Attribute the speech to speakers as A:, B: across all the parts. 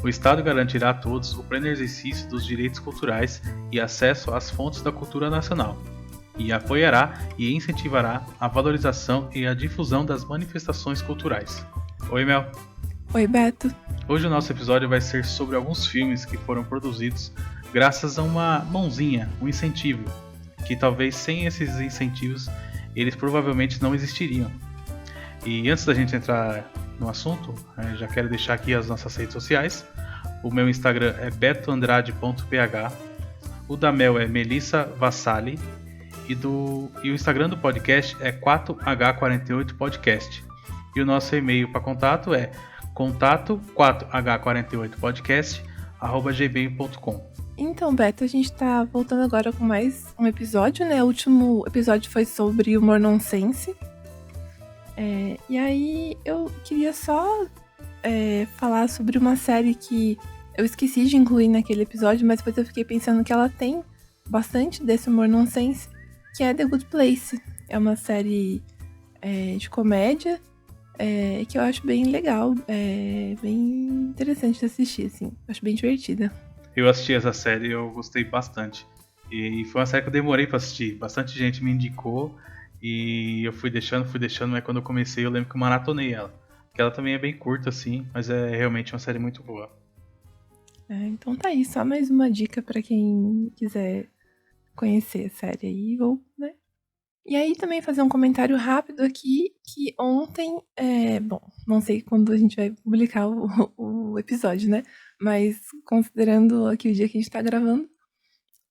A: O Estado garantirá a todos o pleno exercício dos direitos culturais e acesso às fontes da cultura nacional, e apoiará e incentivará a valorização e a difusão das manifestações culturais. Oi, Mel.
B: Oi, Beto.
A: Hoje o nosso episódio vai ser sobre alguns filmes que foram produzidos graças a uma mãozinha, um incentivo, que talvez sem esses incentivos eles provavelmente não existiriam. E antes da gente entrar no assunto, já quero deixar aqui as nossas redes sociais. O meu Instagram é betoandrade.ph, o da Mel é Melissa Vassali e o Instagram do podcast é 4H48podcast. E o nosso e-mail para contato é contato4h48podcast@gmail.com.
B: Então, Beto, a gente tá voltando agora com mais um episódio, né? O último episódio foi sobre humor nonsense. E aí eu queria só falar sobre uma série que eu esqueci de incluir naquele episódio, mas depois eu fiquei pensando que ela tem bastante desse humor nonsense, que é The Good Place. É uma série de comédia que eu acho bem legal, bem interessante de assistir, assim. Acho bem divertida.
A: Eu assisti essa série e eu gostei bastante. E foi uma série que eu demorei pra assistir. Bastante gente me indicou e eu fui deixando, mas quando eu comecei eu lembro que eu maratonei ela. Porque ela também é bem curta, assim, mas é realmente uma série muito boa.
B: Então tá aí, só mais uma dica pra quem quiser conhecer a série aí, né? E aí também fazer um comentário rápido aqui, que ontem, bom, não sei quando a gente vai publicar o episódio, né? Mas considerando aqui o dia que a gente tá gravando,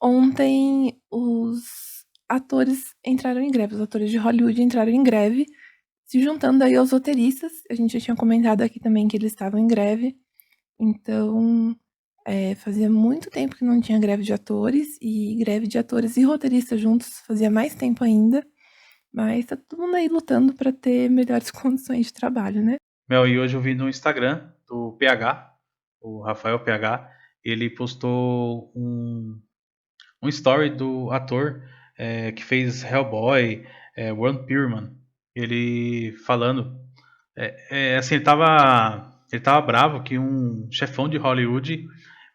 B: ontem os atores entraram em greve, os atores de Hollywood entraram em greve, se juntando aí aos roteiristas. A gente já tinha comentado aqui também que eles estavam em greve, então fazia muito tempo que não tinha greve de atores, e greve de atores e roteiristas juntos fazia mais tempo ainda, mas tá todo mundo aí lutando para ter melhores condições de trabalho, né?
A: Mel, e hoje eu vi no Instagram do PH, o Rafael PH, ele postou um story do ator que fez Hellboy, Ron Perlman, ele falando, assim, ele tava bravo que um chefão de Hollywood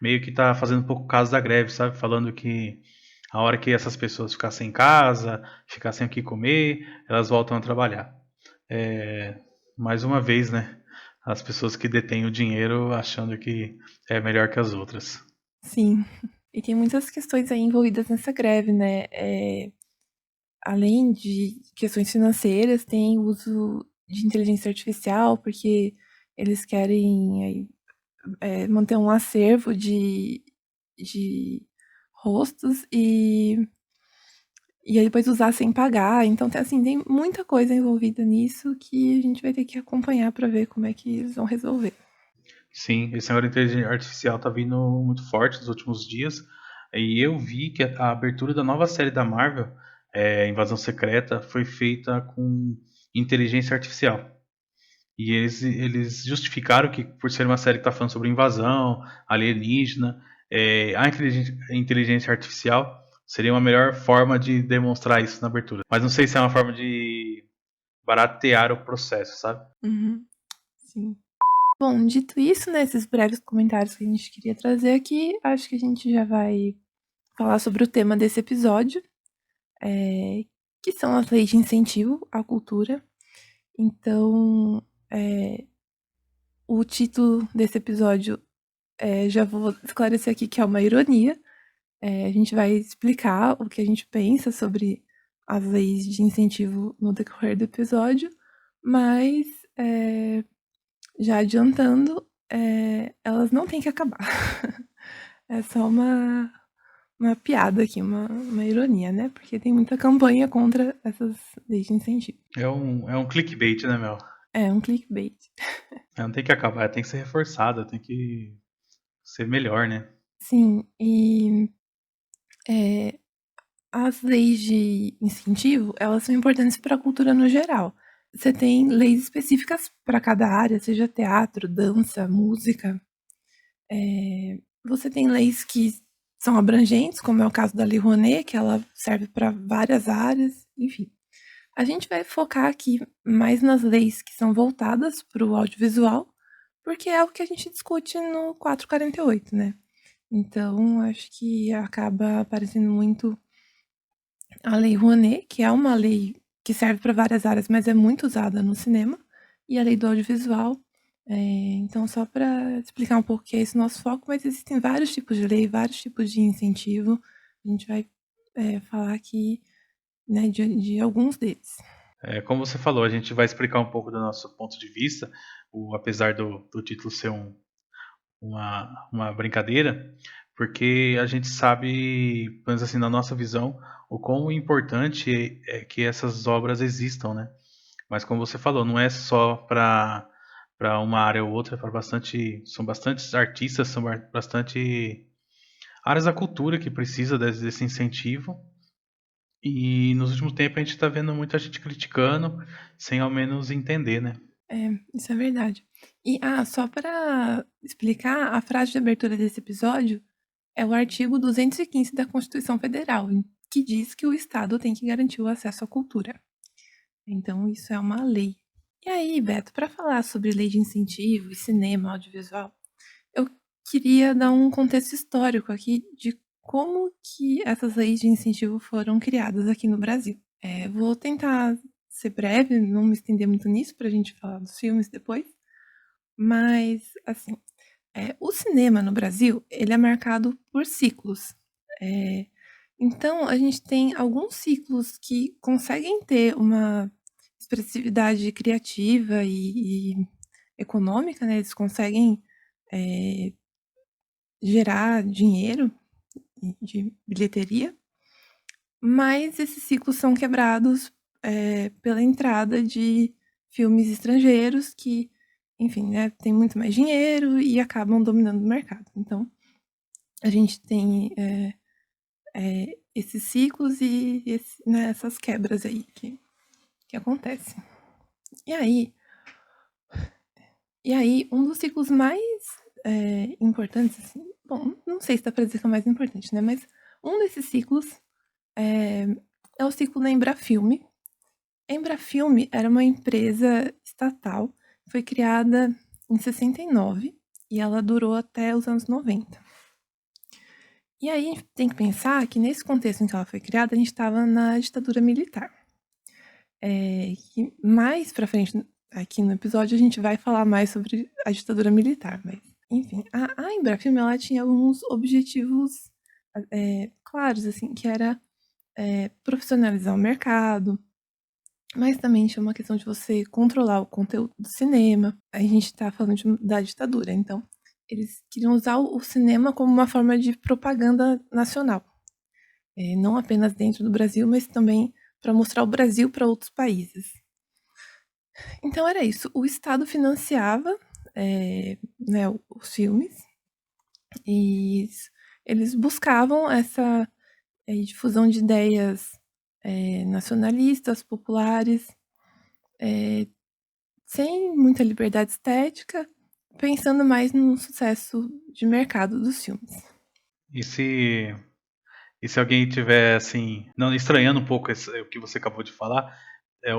A: meio que tá fazendo um pouco caso da greve, sabe? Falando que a hora que essas pessoas ficassem em casa, ficassem o que comer, elas voltam a trabalhar. Mais uma vez, né? As pessoas que detêm o dinheiro achando que é melhor que as outras.
B: Sim, e tem muitas questões aí envolvidas nessa greve, né? Além de questões financeiras, tem o uso de inteligência artificial, porque eles querem aí, manter um acervo de rostos e aí depois usar sem pagar. Então, assim, tem muita coisa envolvida nisso que a gente vai ter que acompanhar para ver como é que eles vão resolver.
A: Sim, esse negócio de inteligência artificial tá vindo muito forte nos últimos dias. E eu vi que a abertura da nova série da Marvel, Invasão Secreta, foi feita com inteligência artificial. E eles justificaram que, por ser uma série que está falando sobre invasão, alienígena, a inteligência artificial seria uma melhor forma de demonstrar isso na abertura. Mas não sei se é uma forma de baratear o processo, sabe?
B: Uhum, sim. Bom, dito isso, né, esses breves comentários que a gente queria trazer aqui, acho que a gente já vai falar sobre o tema desse episódio, que são as leis de incentivo à cultura. Então, o título desse episódio, já vou esclarecer aqui que é uma ironia. A gente vai explicar o que a gente pensa sobre as leis de incentivo no decorrer do episódio, mas já adiantando, elas não têm que acabar. É só uma piada aqui, uma ironia, né? Porque tem muita campanha contra essas leis de incentivo.
A: É um clickbait, né, Mel?
B: É um clickbait.
A: Não tem que acabar, tem que ser reforçada, tem que ser melhor, né?
B: Sim, e as leis de incentivo, elas são importantes para a cultura no geral. Você tem leis específicas para cada área, seja teatro, dança, música. Você tem leis que são abrangentes, como é o caso da Lei Rouanet, que ela serve para várias áreas, enfim. A gente vai focar aqui mais nas leis que são voltadas para o audiovisual, porque é o que a gente discute no 448, né? Então, acho que acaba aparecendo muito a Lei Rouanet, que é uma lei que serve para várias áreas, mas é muito usada no cinema, e a lei do audiovisual. Então, só para explicar um pouco que é esse nosso foco, mas existem vários tipos de lei, vários tipos de incentivo. A gente vai falar aqui, né, de alguns deles.
A: Como você falou, a gente vai explicar um pouco do nosso ponto de vista, apesar do título ser uma brincadeira, porque a gente sabe, pelo menos assim, na nossa visão, o quão importante é que essas obras existam, né? Mas como você falou, não é só para uma área ou outra, são bastantes artistas, são bastante áreas da cultura que precisa desse incentivo. E nos últimos tempos a gente está vendo muita gente criticando, sem ao menos entender, né?
B: Isso é verdade. E, só para explicar, a frase de abertura desse episódio é o artigo 215 da Constituição Federal, que diz que o Estado tem que garantir o acesso à cultura. Então, isso é uma lei. E aí, Beto, para falar sobre lei de incentivo e cinema audiovisual, eu queria dar um contexto histórico aqui de como que essas leis de incentivo foram criadas aqui no Brasil. Vou tentar ser breve, não me estender muito nisso para a gente falar dos filmes depois, mas, assim, o cinema no Brasil, ele é marcado por ciclos. Então, a gente tem alguns ciclos que conseguem ter uma expressividade criativa e econômica, né? Eles conseguem gerar dinheiro de bilheteria, mas esses ciclos são quebrados pela entrada de filmes estrangeiros que, enfim, né, tem muito mais dinheiro e acabam dominando o mercado. Então, a gente tem esses ciclos e né, essas quebras aí que acontecem. E aí, um dos ciclos mais importantes, assim, bom, não sei se dá pra dizer que é o mais importante, né? Mas um desses ciclos é o ciclo da Embrafilme. A Embrafilme era uma empresa estatal, foi criada em 69 e ela durou até os anos 90. E aí a gente tem que pensar que nesse contexto em que ela foi criada, a gente estava na ditadura militar. Que mais pra frente, aqui no episódio, a gente vai falar mais sobre a ditadura militar. Mas, enfim, a Embrafilme, ela tinha alguns objetivos claros, assim, que era profissionalizar o mercado, mas também tinha uma questão de você controlar o conteúdo do cinema. A gente tá falando da ditadura, então eles queriam usar o cinema como uma forma de propaganda nacional. Não apenas dentro do Brasil, mas também para mostrar o Brasil para outros países. Então era isso. O Estado financiava né, os filmes e eles buscavam essa difusão de ideias nacionalistas, populares, sem muita liberdade estética, pensando mais no sucesso de mercado dos filmes.
A: E se alguém tiver assim, não estranhando um pouco o que você acabou de falar,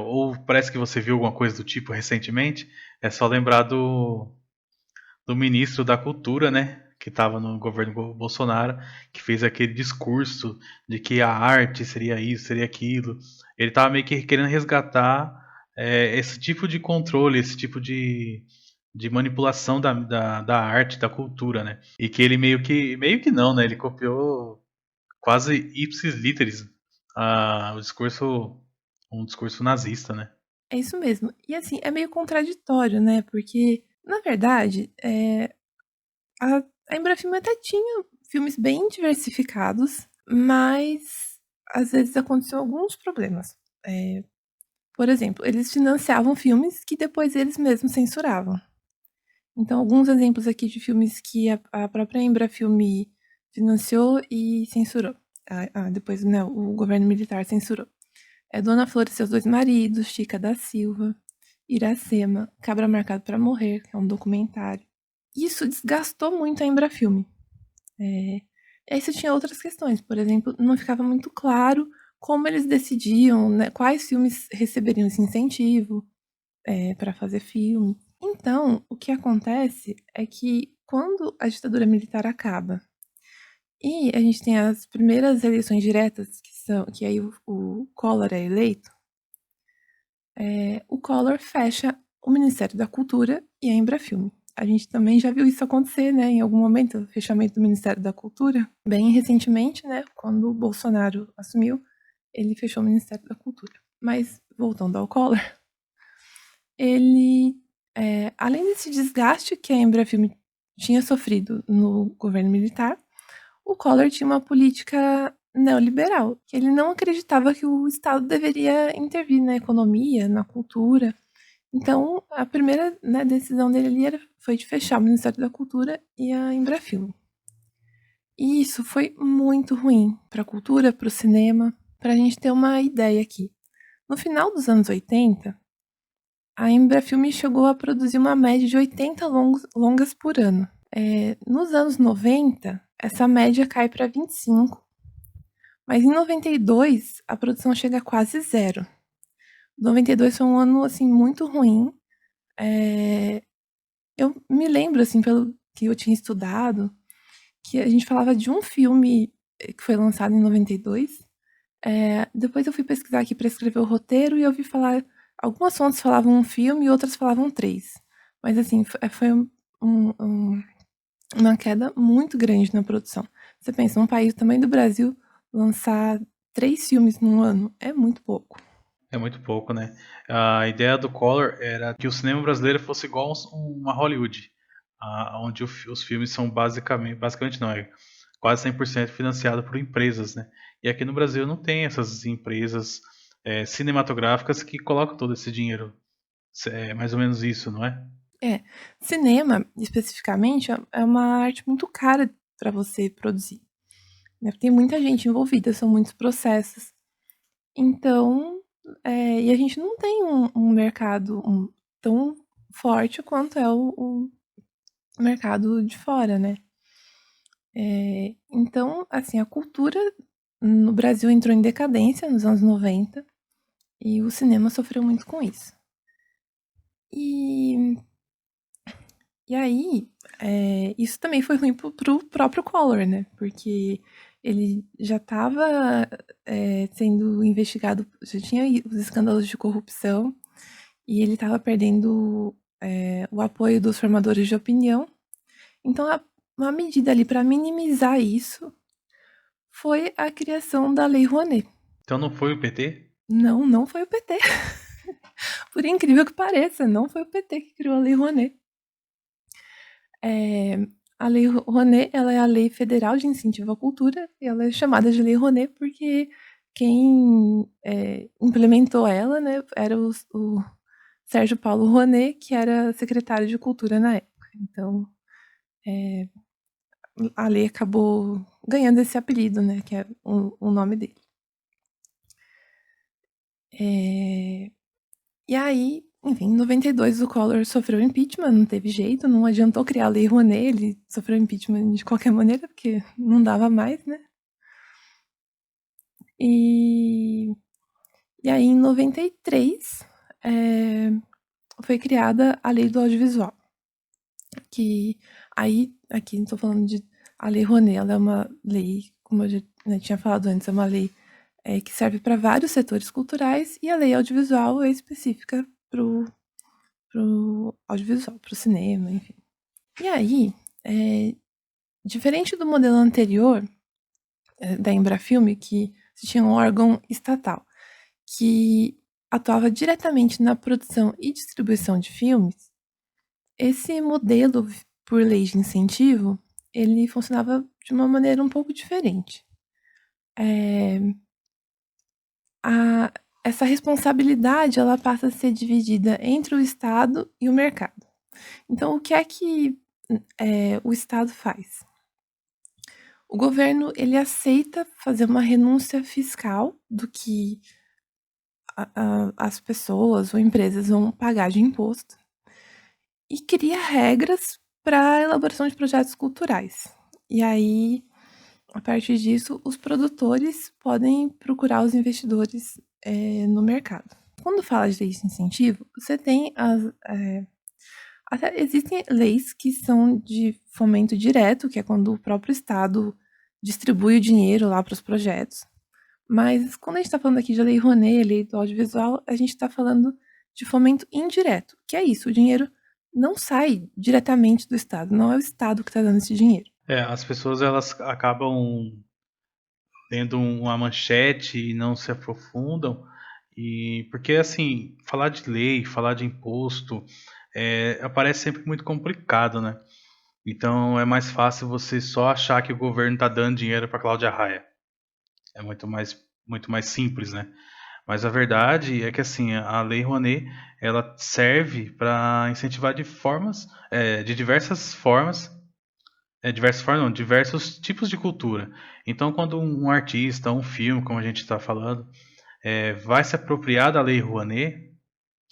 A: ou parece que você viu alguma coisa do tipo recentemente, é só lembrar do ministro da Cultura, né? Que estava no governo Bolsonaro, que fez aquele discurso de que a arte seria isso, seria aquilo. Ele estava meio que querendo resgatar esse tipo de controle, esse tipo de manipulação da arte, da cultura, né? E que ele meio que não, né? Ele copiou quase ipsis literis o discurso, um discurso nazista, né?
B: É isso mesmo. E assim, é meio contraditório, né? Porque, na verdade, a Embrafilme até tinha filmes bem diversificados, mas às vezes aconteciam alguns problemas. Por exemplo, eles financiavam filmes que depois eles mesmos censuravam. Então, alguns exemplos aqui de filmes que a própria Embrafilme financiou e censurou. Depois, né, o governo militar censurou. Dona Flor e seus dois maridos, Chica da Silva, Iracema, Cabra Marcado para Morrer, que é um documentário. Isso desgastou muito a Embrafilme. E aí você tinha outras questões, por exemplo, não ficava muito claro como eles decidiam, né, quais filmes receberiam esse incentivo para fazer filme. Então, o que acontece é que quando a ditadura militar acaba e a gente tem as primeiras eleições diretas, que aí o Collor é eleito, o Collor fecha o Ministério da Cultura e a Embrafilme. A gente também já viu isso acontecer, né, em algum momento, o fechamento do Ministério da Cultura. Bem recentemente, né, quando o Bolsonaro assumiu, ele fechou o Ministério da Cultura. Mas, voltando ao Collor, ele, além desse desgaste que a Embrafilme tinha sofrido no governo militar, o Collor tinha uma política neoliberal, que ele não acreditava que o Estado deveria intervir na economia, na cultura. Então, a primeira, né, decisão dele ali foi de fechar o Ministério da Cultura e a Embrafilme. E isso foi muito ruim para a cultura, para o cinema. Para a gente ter uma ideia aqui, no final dos anos 80, a Embrafilme chegou a produzir uma média de 80 longas por ano. Nos anos 90, essa média cai para 25, mas em 92 a produção chega a quase zero. 92 foi um ano assim muito ruim. Eu me lembro, assim, pelo que eu tinha estudado, que a gente falava de um filme que foi lançado em 92. Depois eu fui pesquisar aqui para escrever o roteiro e eu vi falar. Algumas fontes falavam um filme e outras falavam três. Mas, assim, foi uma queda muito grande na produção. Você pensa, um país do tamanho do Brasil lançar 3 filmes num ano é muito pouco.
A: É muito pouco, né? A ideia do Collor era que o cinema brasileiro fosse igual uma Hollywood, onde os filmes são basicamente não, é quase 100% financiado por empresas, né? E aqui no Brasil não tem essas empresas cinematográficas que colocam todo esse dinheiro. É mais ou menos isso, não é?
B: Cinema, especificamente, é uma arte muito cara para você produzir, né? Tem muita gente envolvida, são muitos processos. Então, e a gente não tem um mercado tão forte quanto é o mercado de fora, né? Então, assim, a cultura no Brasil entrou em decadência nos anos 90 e o cinema sofreu muito com isso. E aí, isso também foi ruim pro próprio Collor, né? Porque ele já estava sendo investigado, já tinha os escândalos de corrupção e ele estava perdendo o apoio dos formadores de opinião. Então, uma medida ali para minimizar isso foi a criação da Lei Rouanet.
A: Então não foi o PT?
B: Não, não foi o PT. Por incrível que pareça, não foi o PT que criou a Lei Rouanet. A Lei Rouanet, ela é a lei federal de incentivo à cultura e ela é chamada de Lei Rouanet porque quem implementou ela, né, era o Sérgio Paulo Rouanet, que era secretário de Cultura na época. Então, a lei acabou ganhando esse apelido, né, que é o nome dele. E aí, enfim, em 92 o Collor sofreu impeachment, não teve jeito, não adiantou criar a Lei Rouanet, ele sofreu impeachment de qualquer maneira, porque não dava mais, né? E aí, em 93, foi criada a Lei do Audiovisual, que aí, aqui não estou falando de a Lei Rouanet, ela é uma lei, como eu já tinha falado antes, é uma lei que serve para vários setores culturais, e a lei audiovisual é específica para o audiovisual, para o cinema, enfim. E aí, diferente do modelo anterior da Embrafilme, que se tinha um órgão estatal que atuava diretamente na produção e distribuição de filmes, esse modelo, por lei de incentivo, ele funcionava de uma maneira um pouco diferente. Essa responsabilidade ela passa a ser dividida entre o Estado e o mercado. Então, o que é que o Estado faz? O governo ele aceita fazer uma renúncia fiscal do que as pessoas ou empresas vão pagar de imposto e cria regras para a elaboração de projetos culturais. E aí, a partir disso, os produtores podem procurar os investidores no mercado. Quando fala de lei de incentivo, você tem Até existem leis que são de fomento direto, que é quando o próprio Estado distribui o dinheiro lá para os projetos. Mas quando a gente está falando aqui de lei Rouanet, lei do audiovisual, a gente está falando de fomento indireto, que é isso, o dinheiro não sai diretamente do Estado, não é o Estado que está dando esse dinheiro.
A: As pessoas elas acabam lendo uma manchete e não se aprofundam. E porque assim, falar de lei, falar de imposto, aparece sempre muito complicado, né? Então é mais fácil você só achar que o governo está dando dinheiro para Cláudia Raia. É muito mais simples, né? Mas a verdade é que assim, a Lei Rouanet, ela serve para incentivar de diversas formas, não, diversos tipos de cultura. Então, quando um artista, um filme, como a gente está falando, vai se apropriar da Lei Rouanet,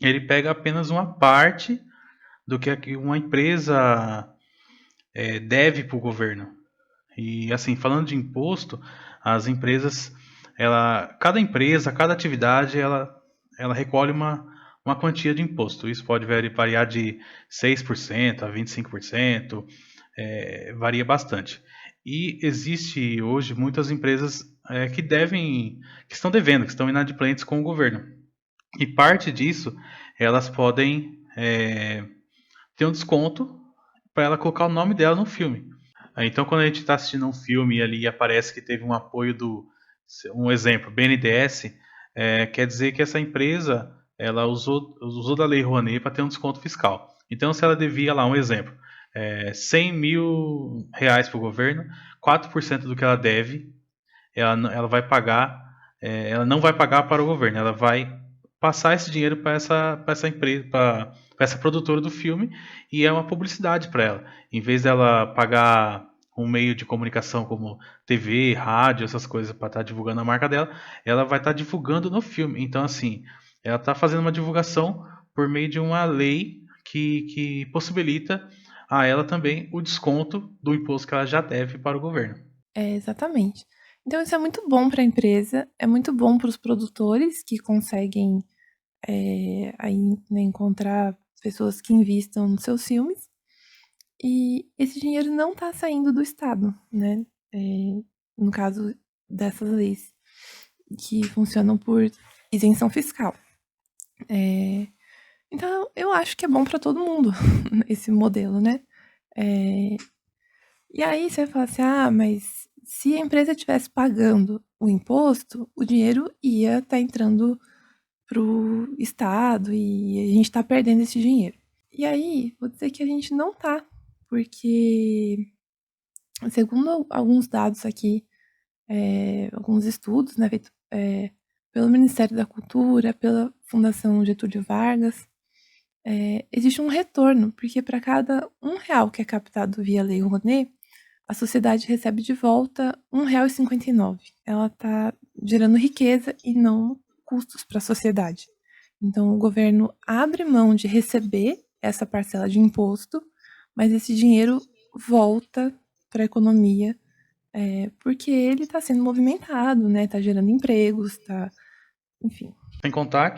A: ele pega apenas uma parte do que uma empresa deve para o governo. E assim, falando de imposto, as empresas, cada empresa, cada atividade, ela recolhe uma quantia de imposto. Isso pode variar de 6% a 25%, varia bastante. E existe hoje muitas empresas que estão devendo, que estão inadimplentes com o governo. E parte disso, elas podem ter um desconto para ela colocar o nome dela no filme. Então, quando a gente está assistindo um filme ali e aparece que teve um apoio um exemplo, BNDES, quer dizer que essa empresa ela usou da Lei Rouanet para ter um desconto fiscal. Então, se ela devia lá, um exemplo, 100 mil reais para o governo, 4% do que ela deve, ela vai pagar, ela não vai pagar para o governo, ela vai passar esse dinheiro para essa empresa, para essa produtora do filme, e é uma publicidade para ela. Em vez dela pagar um meio de comunicação como TV, rádio, essas coisas para estar divulgando a marca dela, ela vai estar divulgando no filme. Então, assim, ela está fazendo uma divulgação por meio de uma lei que possibilita a ela também o desconto do imposto que ela já deve para o governo.
B: Exatamente. Então isso é muito bom para a empresa, é muito bom para os produtores que conseguem aí, né, encontrar pessoas que investam nos seus filmes. E esse dinheiro não está saindo do Estado, né? No caso dessas leis que funcionam por isenção fiscal. Então eu acho que é bom para todo mundo esse modelo, né? E aí você vai falar assim, mas se a empresa estivesse pagando o imposto, o dinheiro ia estar entrando para o Estado e a gente está perdendo esse dinheiro. E aí, vou dizer que a gente não tá, porque segundo alguns dados aqui, alguns estudos, né, feitos pelo Ministério da Cultura, pela Fundação Getúlio Vargas, existe um retorno, porque para cada R$ 1 que é captado via Lei Rouanet, a sociedade recebe de volta R$ 1,59. Ela está gerando riqueza e não custos para a sociedade. Então, o governo abre mão de receber essa parcela de imposto, mas esse dinheiro volta para a economia, porque ele está sendo movimentado, né? Está gerando empregos, enfim.
A: Sem contar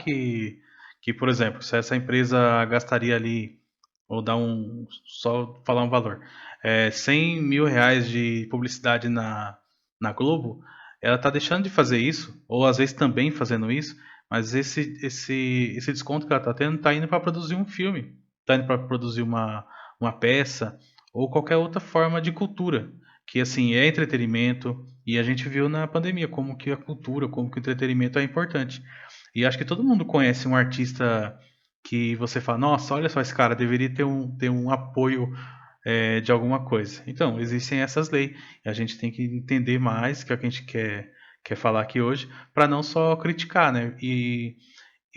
A: por exemplo, se essa empresa gastaria ali, vou dar só falar um valor, 100 mil reais de publicidade na Globo, ela está deixando de fazer isso, ou às vezes também fazendo isso, mas esse desconto que ela está tendo está indo para produzir um filme, está indo para produzir uma peça, ou qualquer outra forma de cultura, que assim é entretenimento, e a gente viu na pandemia como que a cultura, como que o entretenimento é importante. E acho que todo mundo conhece um artista que você fala, nossa, olha só esse cara, deveria ter um apoio de alguma coisa. Então, existem essas leis. E a gente tem que entender mais, que é o que a gente quer falar aqui hoje, para não só criticar, né? E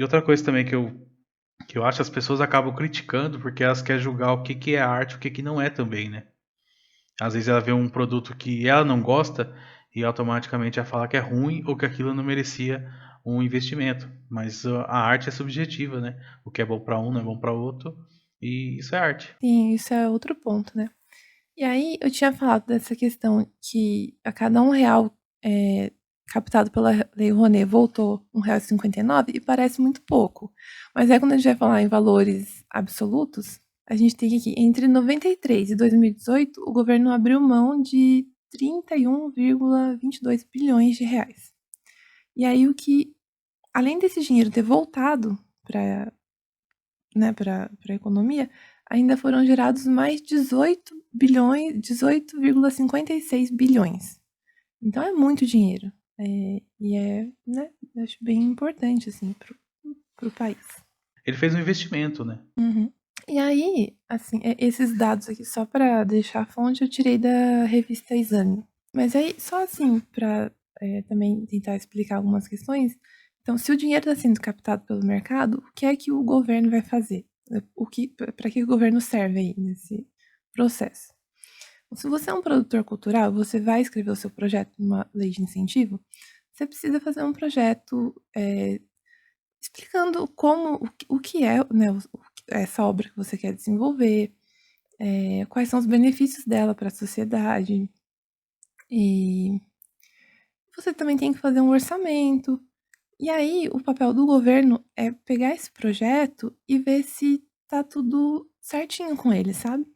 A: outra coisa também que eu acho, as pessoas acabam criticando porque elas querem julgar o que é arte e o que não é também, né? Às vezes ela vê um produto que ela não gosta e automaticamente ela fala que é ruim ou que aquilo não merecia um investimento. Mas a arte é subjetiva, né? O que é bom para um não é bom para outro. E isso é arte.
B: Sim, isso é outro ponto, né? E aí, eu tinha falado dessa questão que a cada R$ 1 captado pela Lei Rouanet voltou R$ 1,59 e parece muito pouco. Mas aí, quando a gente vai falar em valores absolutos, a gente tem aqui, entre 93 e 2018, o governo abriu mão de 31,22 bilhões de reais. E aí além desse dinheiro ter voltado para, né, para a economia, ainda foram gerados mais 18 bilhões, 18,56 bilhões. Então é muito dinheiro. Né, eu acho bem importante, assim, pro país.
A: Ele fez um investimento, né?
B: Uhum. E aí, assim, esses dados aqui, só para deixar a fonte, eu tirei da revista Exame. Mas aí, só assim, para também tentar explicar algumas questões. Então, se o dinheiro está sendo captado pelo mercado, o que é que o governo vai fazer? Para que o governo serve aí nesse processo? Se você é um produtor cultural, você vai escrever o seu projeto numa lei de incentivo, você precisa fazer um projeto explicando o que é, né, essa obra que você quer desenvolver, quais são os benefícios dela para a sociedade. E você também tem que fazer um orçamento. E aí, o papel do governo é pegar esse projeto e ver se tá tudo certinho com ele, sabe?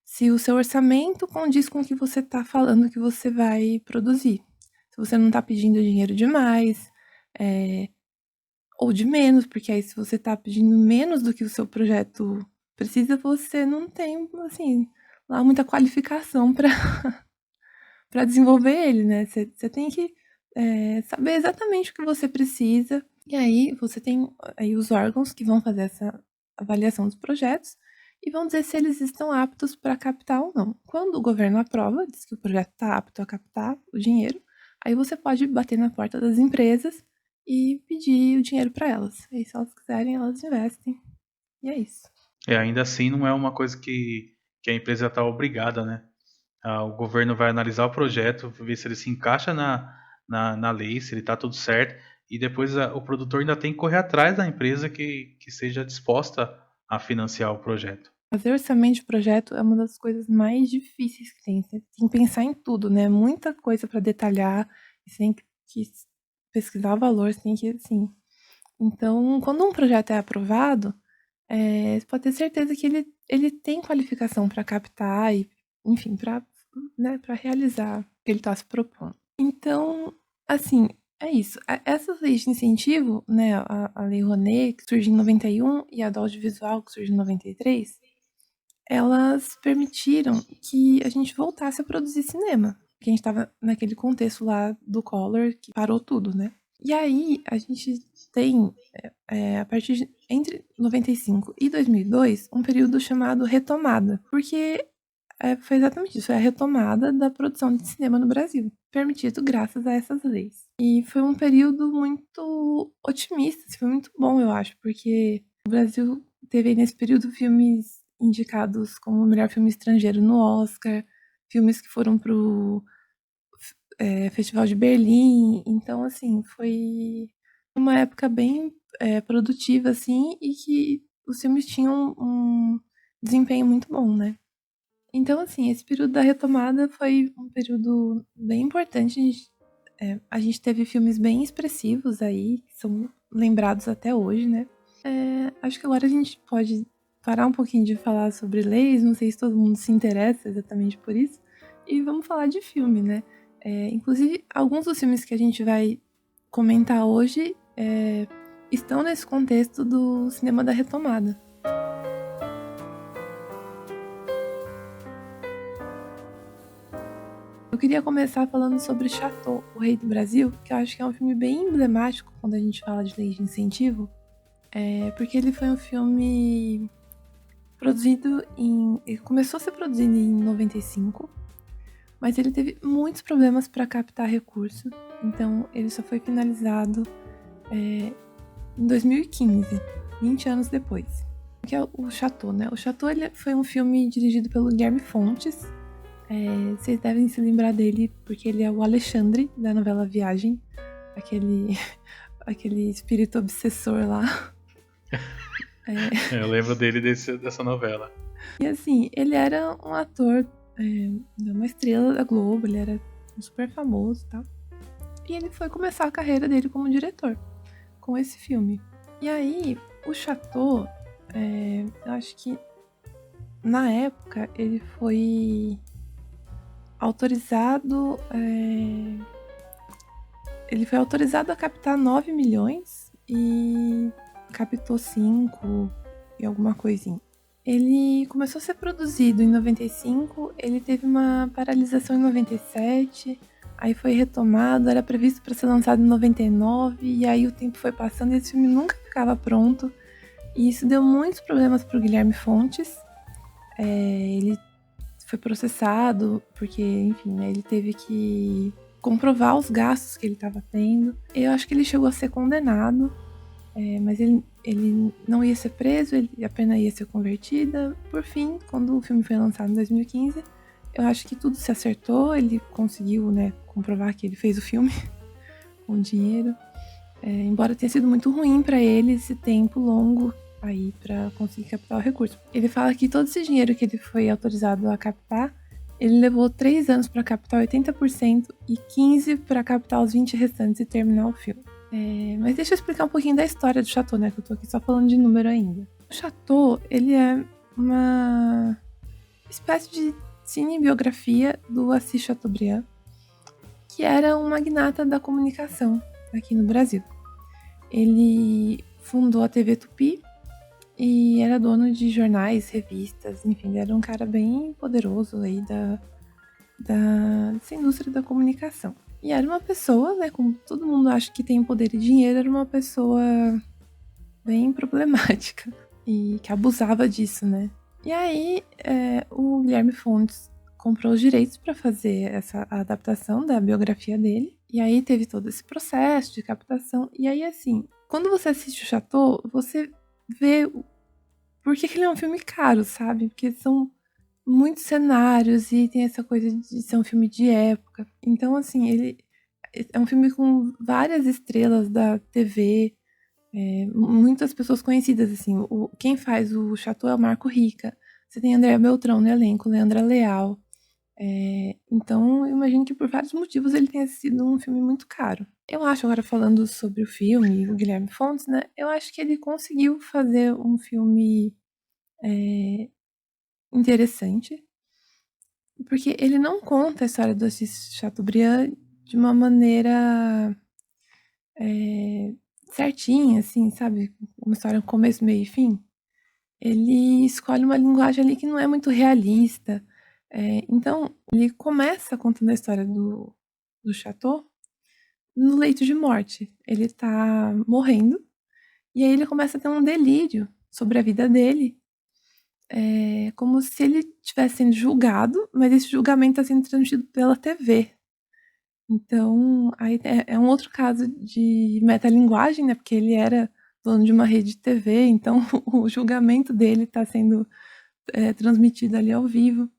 B: Se o seu orçamento condiz com o que você tá falando que você vai produzir. Se você não tá pedindo dinheiro demais, ou de menos, porque aí se você tá pedindo menos do que o seu projeto precisa, você não tem, assim, lá muita qualificação para para desenvolver ele, né? Você tem que saber exatamente o que você precisa. E aí você tem aí os órgãos que vão fazer essa avaliação dos projetos e vão dizer se eles estão aptos para captar ou não. Quando o governo aprova, diz que o projeto está apto a captar o dinheiro, aí você pode bater na porta das empresas e pedir o dinheiro para elas. Aí se elas quiserem, elas investem. E é isso.
A: Ainda assim não é uma coisa que a empresa está obrigada, né? O governo vai analisar o projeto, ver se ele se encaixa na lei, se ele está tudo certo, e depois o produtor ainda tem que correr atrás da empresa que seja disposta a financiar o projeto.
B: Fazer orçamento de projeto é uma das coisas mais difíceis que tem. Você tem que pensar em tudo, né? Muita coisa para detalhar. Você tem que pesquisar o valor, você tem que, assim. Então, quando um projeto é aprovado, você pode ter certeza que ele tem qualificação para captar e, enfim, para, né, para realizar o que ele está se propondo. Então, assim, é isso. Essas leis de incentivo, né, a Lei Rouanet, que surge em 91, e a do audiovisual, que surge em 93, elas permitiram que a gente voltasse a produzir cinema. Porque a gente estava naquele contexto lá do Collor, que parou tudo, né? E aí, a gente tem, a partir entre 95 e 2002, um período chamado retomada. Porque foi exatamente isso, foi a retomada da produção de cinema no Brasil, permitido graças a essas leis. E foi um período muito otimista, foi muito bom, eu acho, porque o Brasil teve nesse período filmes indicados como melhor filme estrangeiro no Oscar, filmes que foram pro Festival de Berlim. Então, assim, foi uma época bem produtiva, assim, e que os filmes tinham um desempenho muito bom, né? Então, assim, esse período da retomada foi um período bem importante. A gente teve filmes bem expressivos aí, que são lembrados até hoje, né? Acho que agora a gente pode parar um pouquinho de falar sobre leis, não sei se todo mundo se interessa exatamente por isso, e vamos falar de filme, né? Inclusive, alguns dos filmes que a gente vai comentar hoje estão nesse contexto do cinema da retomada. Eu queria começar falando sobre Chateau, O Rei do Brasil, que eu acho que é um filme bem emblemático quando a gente fala de lei de incentivo, porque ele foi um filme produzido ele começou a ser produzido em 95, mas ele teve muitos problemas para captar recurso, então ele só foi finalizado em 2015, 20 anos depois. Que é o Chateau, né? O Chateau ele foi um filme dirigido pelo Guilherme Fontes. Vocês devem se lembrar dele porque ele é o Alexandre da novela Viagem, aquele espírito obsessor lá.
A: Eu lembro dele dessa novela.
B: E assim, ele era um ator, uma estrela da Globo, ele era super famoso e tal. E ele foi começar a carreira dele como diretor, com esse filme. E aí, o Chateau, eu acho que na época, ele foi autorizado. Ele foi autorizado a captar 9 milhões e captou 5 e alguma coisinha. Ele começou a ser produzido em 95, ele teve uma paralisação em 97, aí foi retomado, era previsto para ser lançado em 99, e aí o tempo foi passando e esse filme nunca ficava pronto. E isso deu muitos problemas para o Guilherme Fontes. Ele foi processado porque, enfim, né, ele teve que comprovar os gastos que ele estava tendo. Eu acho que ele chegou a ser condenado, mas ele não ia ser preso, a pena ia ser convertida. Por fim, quando o filme foi lançado em 2015, eu acho que tudo se acertou, ele conseguiu, né, comprovar que ele fez o filme com dinheiro. Embora tenha sido muito ruim para ele esse tempo longo aí para conseguir captar o recurso. Ele fala que todo esse dinheiro que ele foi autorizado a captar, ele levou 3 anos para captar 80% e 15 para captar os 20 restantes e terminar o filme. Mas deixa eu explicar um pouquinho da história do Chateau, né? Que eu tô aqui só falando de número ainda. O Chateau, ele é uma espécie de cinebiografia do Assis Chateaubriand, que era um magnata da comunicação aqui no Brasil. Ele fundou a TV Tupi e era dono de jornais, revistas, enfim, ele era um cara bem poderoso aí dessa indústria da comunicação. E era uma pessoa, né, como todo mundo acha que tem poder e dinheiro, era uma pessoa bem problemática e que abusava disso, né. E aí, o Guilherme Fontes comprou os direitos para fazer essa adaptação da biografia dele. E aí teve todo esse processo de captação. E aí, assim, quando você assiste o Chateau, você vê por que ele é um filme caro, sabe? Porque são muitos cenários e tem essa coisa de ser um filme de época. Então, assim, ele é um filme com várias estrelas da TV, muitas pessoas conhecidas, assim. Quem faz o Chateau é o Marco Rica. Você tem Andréa Beltrão no elenco, Leandra Leal. Então, eu imagino que por vários motivos ele tenha sido um filme muito caro. Eu acho, agora falando sobre o filme, o Guilherme Fontes, né? Eu acho que ele conseguiu fazer um filme interessante, porque ele não conta a história do Assis Chateaubriand de uma maneira certinha, assim, sabe? Uma história com começo, meio e fim. Ele escolhe uma linguagem ali que não é muito realista. Então, ele começa contando a história do Chateau no leito de morte. Ele tá morrendo, e aí ele começa a ter um delírio sobre a vida dele, como se ele estivesse sendo julgado, mas esse julgamento está sendo transmitido pela TV. Então, aí é um outro caso de metalinguagem, né? Porque ele era dono de uma rede de TV, então o julgamento dele está sendo transmitido ali ao vivo.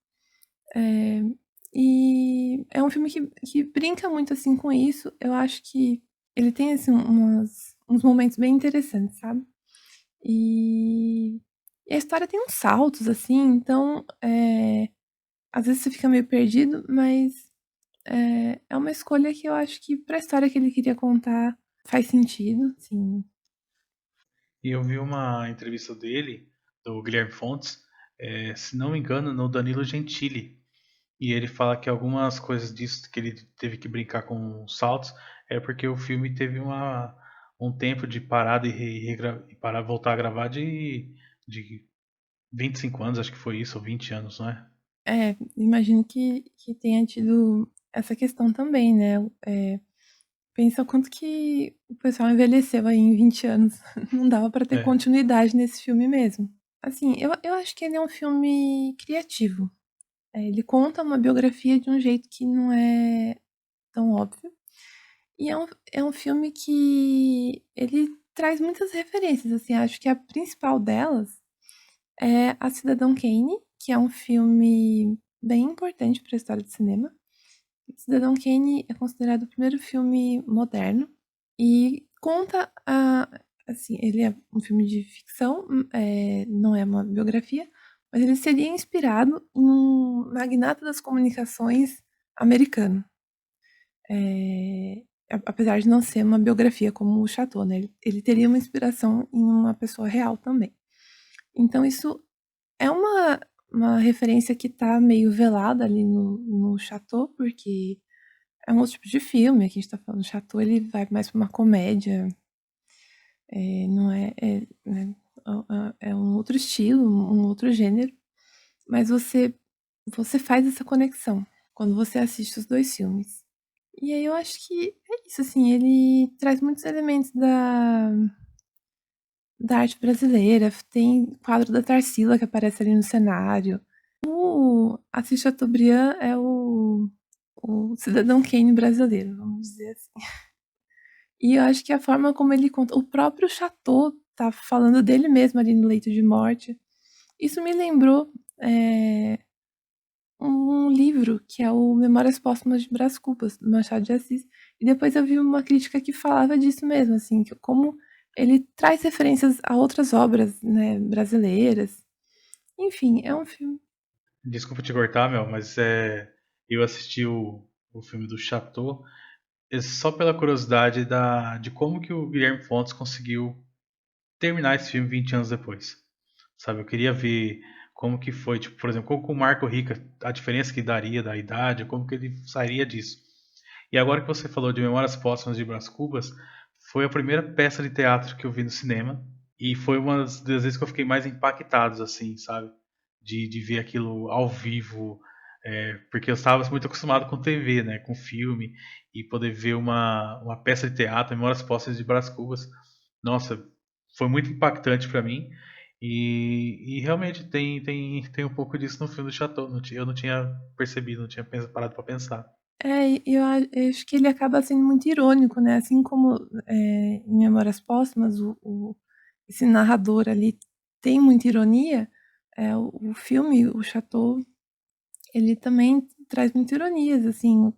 B: E é um filme que brinca muito assim com isso. Eu acho que ele tem assim, uns momentos bem interessantes, sabe? E a história tem uns saltos, assim, então às vezes você fica meio perdido, mas é uma escolha que eu acho que pra história que ele queria contar faz sentido, sim.
A: E eu vi uma entrevista dele, do Guilherme Fontes, se não me engano, no Danilo Gentili. E ele fala que algumas coisas disso que ele teve que brincar com os saltos é porque o filme teve um tempo de parada e parar, voltar a gravar de 25 anos, acho que foi isso, ou 20 anos, não é?
B: Imagino que tenha tido essa questão também, né? Pensa o quanto que o pessoal envelheceu aí em 20 anos. Não dava pra ter
A: É.
B: continuidade nesse filme mesmo. Assim, eu acho que ele é um filme criativo. Ele conta uma biografia de um jeito que não é tão óbvio. E é um filme que ele traz muitas referências, assim, acho que a principal delas é A Cidadão Kane, que é um filme bem importante para a história do cinema. Cidadão Kane é considerado o primeiro filme moderno e conta assim, ele é um filme de ficção, não é uma biografia, mas ele seria inspirado em um magnata das comunicações americano. Apesar de não ser uma biografia como o Chateau, né? Ele teria uma inspiração em uma pessoa real também. Então isso é uma referência que tá meio velada ali no Chateau, porque é um outro tipo de filme. Aqui a gente tá falando, o Chateau ele vai mais pra uma comédia, não né, é um outro estilo, um outro gênero, mas você faz essa conexão quando você assiste os dois filmes. E aí eu acho que é isso, assim, ele traz muitos elementos da arte brasileira. Tem quadro da Tarsila que aparece ali no cenário. O Assis Chateaubriand é o Cidadão Kane brasileiro, vamos dizer assim. E eu acho que a forma como ele conta, o próprio Chateau tá falando dele mesmo ali no leito de morte. Isso me lembrou um livro que é o Memórias Póstumas de Brás Cubas, do Machado de Assis. E depois eu vi uma crítica que falava disso mesmo, assim, que como ele traz referências a outras obras, né, brasileiras. Enfim, é um filme.
A: Desculpa te cortar, Mel, mas eu assisti o filme do Chateau só pela curiosidade de como que o Guilherme Fontes conseguiu terminar esse filme 20 anos depois. Sabe, eu queria ver como que foi, tipo, por exemplo, como com o Marco Rica, a diferença que daria da idade, como que ele sairia disso. E agora que você falou de Memórias Póstumas de Brás Cubas, foi a primeira peça de teatro que eu vi no cinema e foi uma das vezes que eu fiquei mais impactado, assim, sabe? De ver aquilo ao vivo, porque eu estava muito acostumado com TV, né, com filme, e poder ver uma peça de teatro, Memórias Póstumas de Brás Cubas, nossa, foi muito impactante para mim. E realmente tem um pouco disso no filme do Chateau. Eu não tinha percebido, não tinha parado para pensar.
B: Eu acho que ele acaba sendo muito irônico, né? Assim como em Memórias Póstumas, esse narrador ali tem muita ironia, o filme, o Chateau, ele também traz muitas ironias, assim,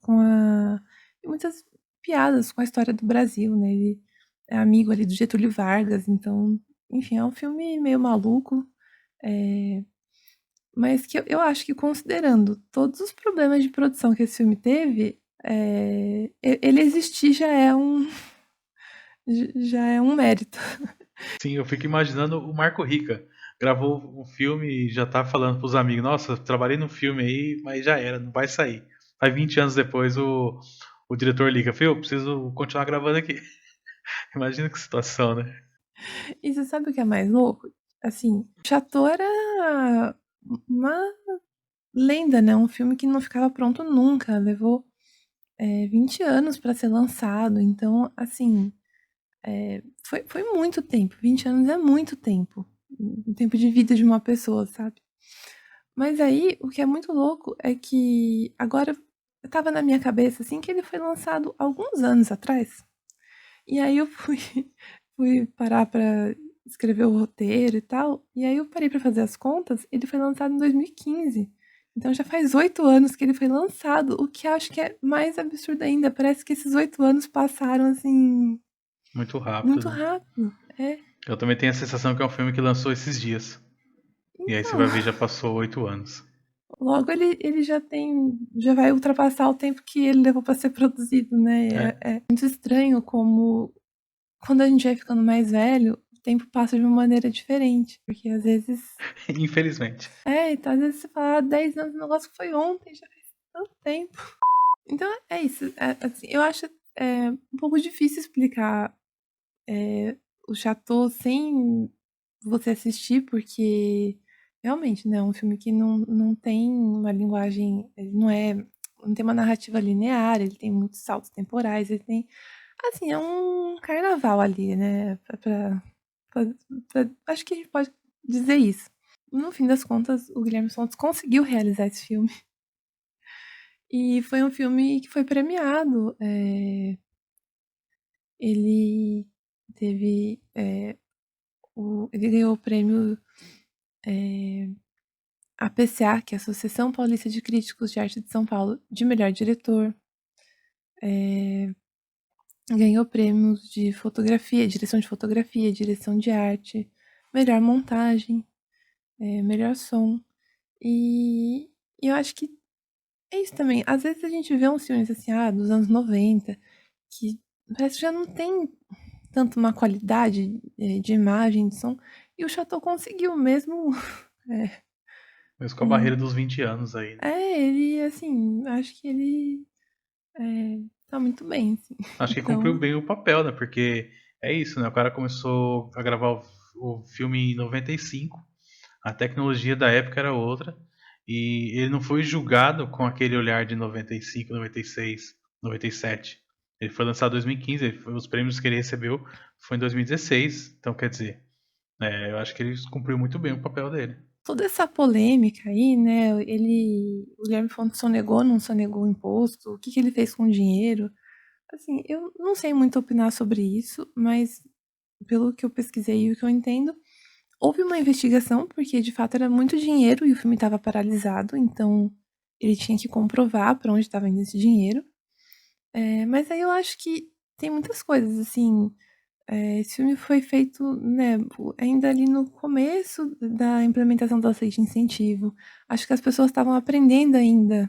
B: e muitas piadas com a história do Brasil, né? Ele é amigo ali do Getúlio Vargas, então, enfim, é um filme meio maluco, é, mas que eu acho que considerando todos os problemas de produção que esse filme teve, ele existir já é um mérito.
A: Sim, eu fico imaginando o Marco Rica. Gravou um filme e já tá falando pros amigos, nossa, trabalhei num filme aí, mas já era, não vai sair. Aí 20 anos depois o diretor liga, Fio, eu preciso continuar gravando aqui. Imagina que situação, né?
B: E você sabe o que é mais louco? Assim, Chateau era uma lenda, né? Um filme que não ficava pronto nunca, levou 20 anos para ser lançado, então, assim, foi muito tempo. 20 anos é muito tempo. O tempo de vida de uma pessoa, sabe? Mas aí, o que é muito louco é que agora estava na minha cabeça, assim, que ele foi lançado alguns anos atrás. E aí eu fui parar para escrever o roteiro e tal. E aí eu parei para fazer as contas. Ele foi lançado em 2015. Então já faz 8 anos que ele foi lançado, o que acho que é mais absurdo ainda. Parece que esses 8 anos passaram assim
A: Muito rápido,
B: muito
A: né?
B: rápido.
A: Eu também tenho a sensação que é um filme que lançou esses dias. E aí você
B: Então,
A: vai ver, já passou 8 anos.
B: logo ele já vai ultrapassar o tempo que ele levou para ser produzido, né?
A: É,
B: É muito estranho como quando a gente vai ficando mais velho, o tempo passa de uma maneira diferente, porque às vezes
A: infelizmente.
B: então às vezes você fala 10 anos, o negócio que foi ontem, já faz tanto tempo. Então é isso, assim, eu acho um pouco difícil explicar o Chateau sem você assistir, porque realmente, né, é um filme que não tem uma linguagem, ele não tem uma narrativa linear, ele tem muitos saltos temporais, ele tem, assim, é um carnaval ali, né, pra- acho que a gente pode dizer isso. No fim das contas, o Guilherme Santos conseguiu realizar esse filme. E foi um filme que foi premiado. Ele teve. Ele ganhou o prêmio APCA, que é a Associação Paulista de Críticos de Arte de São Paulo, de melhor diretor. Ganhou prêmios de fotografia, direção de arte, melhor montagem, melhor som. E eu acho que é isso também. Às vezes a gente vê uns filmes assim, dos anos 90, que parece que já não tem tanto uma qualidade de imagem, de som. E o Chateau conseguiu mesmo
A: Mas com a barreira dos 20 anos aí, né?
B: Ele, assim, acho que ele tá muito bem, assim.
A: Acho que cumpriu
B: Então,
A: bem o papel, né? Porque é isso, né? O cara começou a gravar o filme em 95, a tecnologia da época era outra, e ele não foi julgado com aquele olhar de 95, 96, 97. Ele foi lançado em 2015, os prêmios que ele recebeu foi em 2016, então quer dizer, eu acho que ele cumpriu muito bem o papel dele.
B: toda essa polêmica aí, né? O Guilherme Fontes sonegou, não sonegou o imposto, o que que ele fez com o dinheiro. Assim, eu não sei muito opinar sobre isso, mas pelo que eu pesquisei e o que eu entendo, houve uma investigação, porque de fato era muito dinheiro e o filme estava paralisado, então ele tinha que comprovar para onde estava indo esse dinheiro. Mas aí eu acho que tem muitas coisas, assim. Esse filme foi feito, né, ainda ali no começo da implementação da lei de incentivo. Acho que as pessoas estavam aprendendo ainda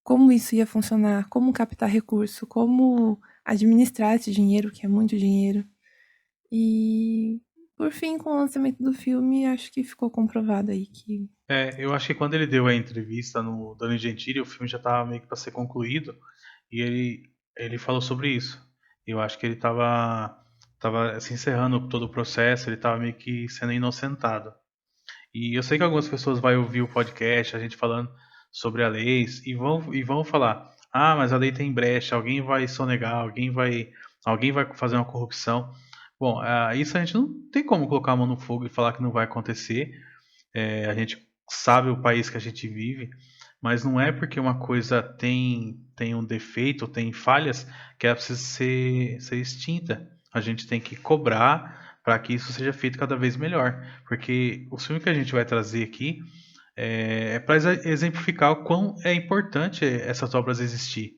B: como isso ia funcionar, como captar recurso, como administrar esse dinheiro, que é muito dinheiro. E, por fim, com o lançamento do filme, acho que ficou comprovado aí que.
A: Eu acho que quando ele deu a entrevista no Danny Gentili, o filme já estava meio que para ser concluído, e ele falou sobre isso. Eu acho que ele tava se encerrando todo o processo, ele estava meio que sendo inocentado. E eu sei que algumas pessoas vão ouvir o podcast, a gente falando sobre a lei, e vão falar: ah, mas a lei tem brecha, alguém vai sonegar, alguém vai fazer uma corrupção. Bom, isso a gente não tem como colocar a mão no fogo e falar que não vai acontecer. A gente sabe o país que a gente vive, mas não é porque uma coisa tem um defeito, tem falhas, que ela precisa ser extinta. A gente tem que cobrar para que isso seja feito cada vez melhor. Porque o filme que a gente vai trazer aqui é para exemplificar o quão é importante essas obras existir.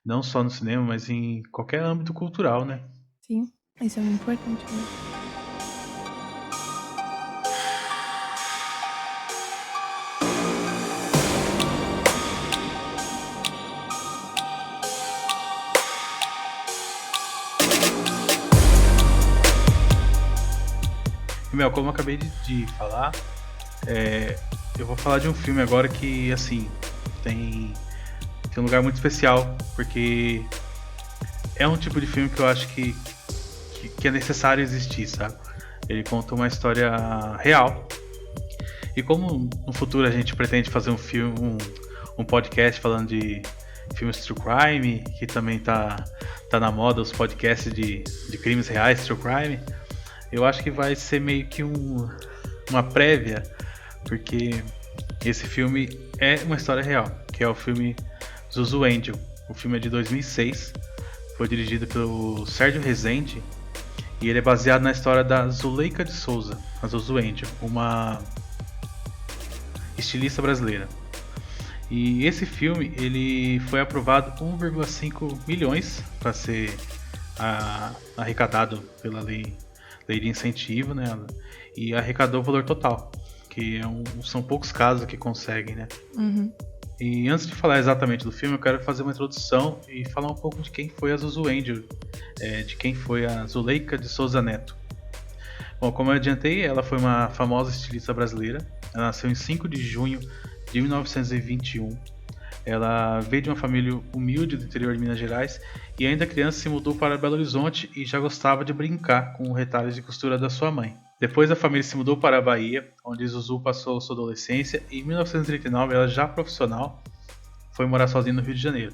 A: Não só no cinema, mas em qualquer âmbito cultural, né?
B: Sim, isso é muito importante mesmo.
A: E, Mel, como eu acabei de falar, eu vou falar de um filme agora que, assim, tem, tem um lugar muito especial, porque é um tipo de filme que eu acho que é necessário existir, sabe? Ele conta uma história real. E como no futuro a gente pretende fazer um podcast falando de filmes true crime, que também tá na moda os podcasts de crimes reais, true crime, eu acho que vai ser meio que uma prévia, porque esse filme é uma história real, que é o filme Zuzu Angel. O filme é de 2006, foi dirigido pelo Sérgio Rezende e ele é baseado na história da Zuleika de Souza, a Zuzu Angel, uma estilista brasileira. E esse filme ele foi aprovado 1,5 milhões para ser arrecadado pela lei de incentivo, né? E arrecadou o valor total, que são poucos casos que conseguem, né?
B: Uhum.
A: E antes de falar exatamente do filme, eu quero fazer uma introdução e falar um pouco de quem foi a Zuzu Angel, de quem foi a Zuleika de Souza Neto. Bom, como eu adiantei, ela foi uma famosa estilista brasileira. Ela nasceu em 5 de junho de 1921. Ela veio de uma família humilde do interior de Minas Gerais e ainda criança se mudou para Belo Horizonte e já gostava de brincar com retalhos de costura da sua mãe. Depois a família se mudou para a Bahia, onde Zuzu passou sua adolescência e em 1939 ela já profissional foi morar sozinha no Rio de Janeiro.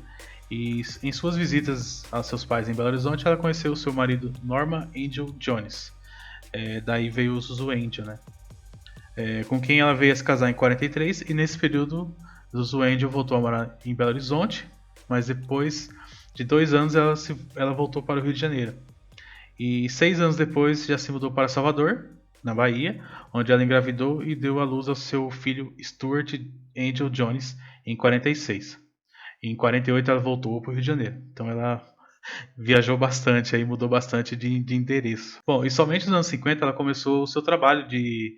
A: E em suas visitas a seus pais em Belo Horizonte ela conheceu seu marido Norma Angel Jones. Daí veio o Zuzu Angel, né? Com quem ela veio a se casar em 43 e nesse período Zuzu Angel voltou a morar em Belo Horizonte, mas depois de 2 anos ela voltou para o Rio de Janeiro. E 6 anos depois já se mudou para Salvador, na Bahia, onde ela engravidou e deu à luz ao seu filho Stuart Angel Jones em 46. E em 48 ela voltou para o Rio de Janeiro. Então ela viajou bastante, aí mudou bastante de endereço. Bom, e somente nos anos 50 ela começou o seu trabalho de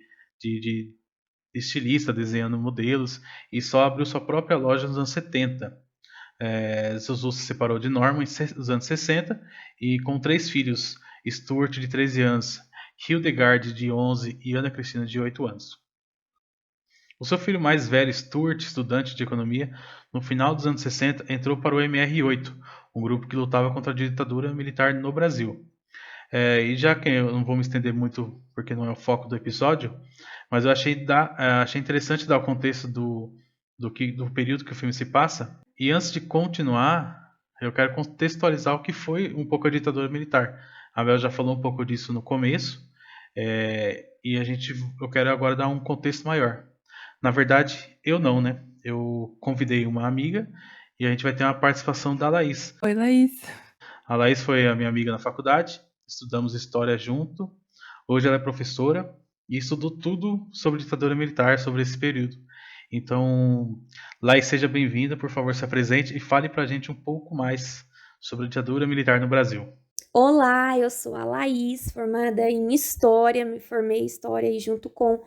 A: estilista, desenhando modelos, e só abriu sua própria loja nos anos 70. Zuzu se separou de Norman nos anos 60 e com 3 filhos, Stuart de 13 anos, Hildegard de 11 e Ana Cristina de 8 anos. O seu filho mais velho, Stuart, estudante de economia, no final dos anos 60 entrou para o MR8, um grupo que lutava contra a ditadura militar no Brasil. E já que eu não vou me estender muito, porque não é o foco do episódio, mas eu achei interessante dar o contexto do período que o filme se passa. E antes de continuar, eu quero contextualizar o que foi um pouco a ditadura militar. A Bel já falou um pouco disso no começo, e eu quero agora dar um contexto maior. Na verdade, eu não, né? Eu convidei uma amiga e a gente vai ter uma participação da Laís.
B: Oi, Laís.
A: A Laís foi a minha amiga na faculdade, estudamos história junto. Hoje ela é professora e estudou tudo sobre ditadura militar, sobre esse período. Então, Laís, seja bem-vinda, por favor, se apresente e fale pra gente um pouco mais sobre a ditadura militar no Brasil.
C: Olá, eu sou a Laís, formada em História, me formei em História aí junto com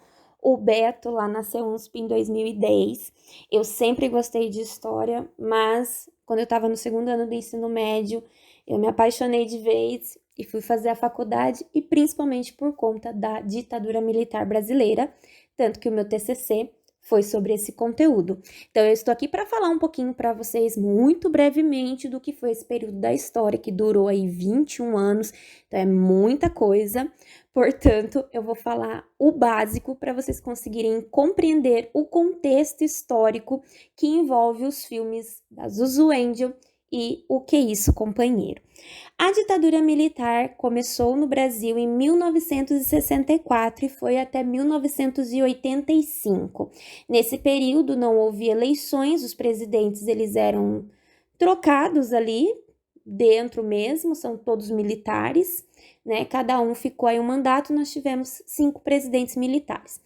C: o Beto lá na CEUNSP em 2010. Eu sempre gostei de História, mas quando eu estava no segundo ano do ensino médio, eu me apaixonei de vez e fui fazer a faculdade, e principalmente por conta da ditadura militar brasileira, tanto que o meu TCC foi sobre esse conteúdo. Então, eu estou aqui para falar um pouquinho para vocês, muito brevemente, do que foi esse período da história, que durou aí 21 anos, então é muita coisa. Portanto, eu vou falar o básico para vocês conseguirem compreender o contexto histórico que envolve os filmes da Zuzu Angel e O Que Isso, Companheiro. A ditadura militar começou no Brasil em 1964 e foi até 1985. Nesse período não houve eleições, os presidentes eles eram trocados ali dentro mesmo, são todos militares, né? Cada um ficou aí um mandato, nós tivemos 5 presidentes militares.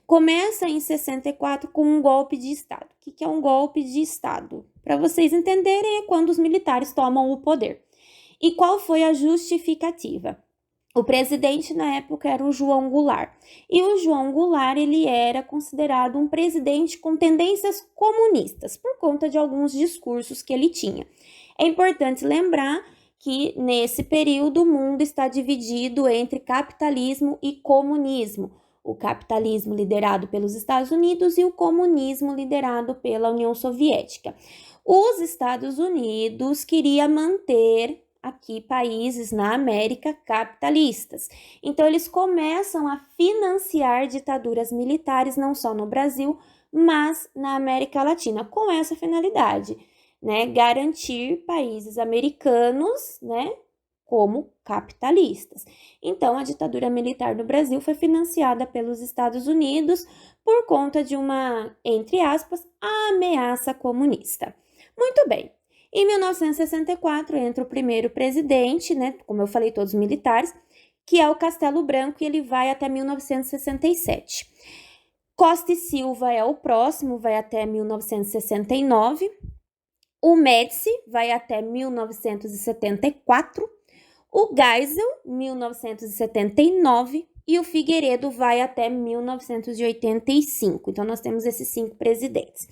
C: Começa em 64 com um golpe de Estado. O que é um golpe de Estado? Para vocês entenderem, é quando os militares tomam o poder. E qual foi a justificativa? O presidente na época era o João Goulart. E o João Goulart, ele era considerado um presidente com tendências comunistas, por conta de alguns discursos que ele tinha. É importante lembrar que nesse período o mundo está dividido entre capitalismo e comunismo. O capitalismo liderado pelos Estados Unidos e o comunismo liderado pela União Soviética. Os Estados Unidos queria manter aqui países na América capitalistas. Então, eles começam a financiar ditaduras militares, não só no Brasil, mas na América Latina, com essa finalidade, né? Garantir países americanos, né? Como capitalistas. Então, a ditadura militar no Brasil foi financiada pelos Estados Unidos por conta de uma, entre aspas, ameaça comunista. Muito bem. Em 1964 entra o primeiro presidente, né, como eu falei, todos militares, que é o Castelo Branco, e ele vai até 1967. Costa e Silva é o próximo, vai até 1969. O Médici vai até 1974. O Geisel, 1979. E o Figueiredo vai até 1985. Então, nós temos esses 5 presidentes.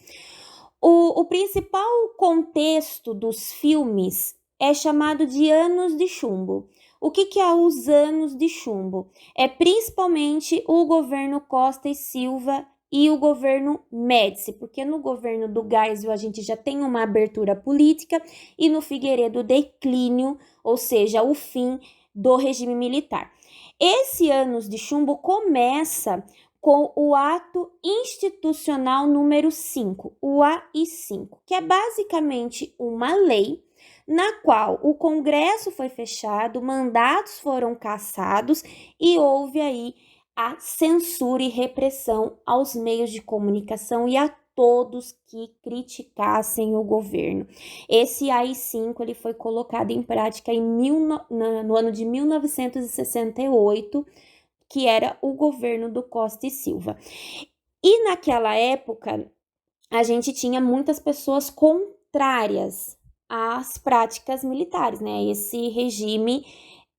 C: O principal contexto dos filmes é chamado de Anos de Chumbo. O que é os Anos de Chumbo? É principalmente o governo Costa e Silva e o governo Médici, porque no governo do Geisel a gente já tem uma abertura política e no Figueiredo o declínio, ou seja, o fim do regime militar. Esse Anos de Chumbo começa com o ato institucional número 5, o AI-5, que é basicamente uma lei na qual o Congresso foi fechado, mandatos foram cassados e houve aí a censura e repressão aos meios de comunicação e a todos que criticassem o governo. Esse AI-5 ele foi colocado em prática no ano de 1968, que era o governo do Costa e Silva. E naquela época, a gente tinha muitas pessoas contrárias às práticas militares, né? Esse regime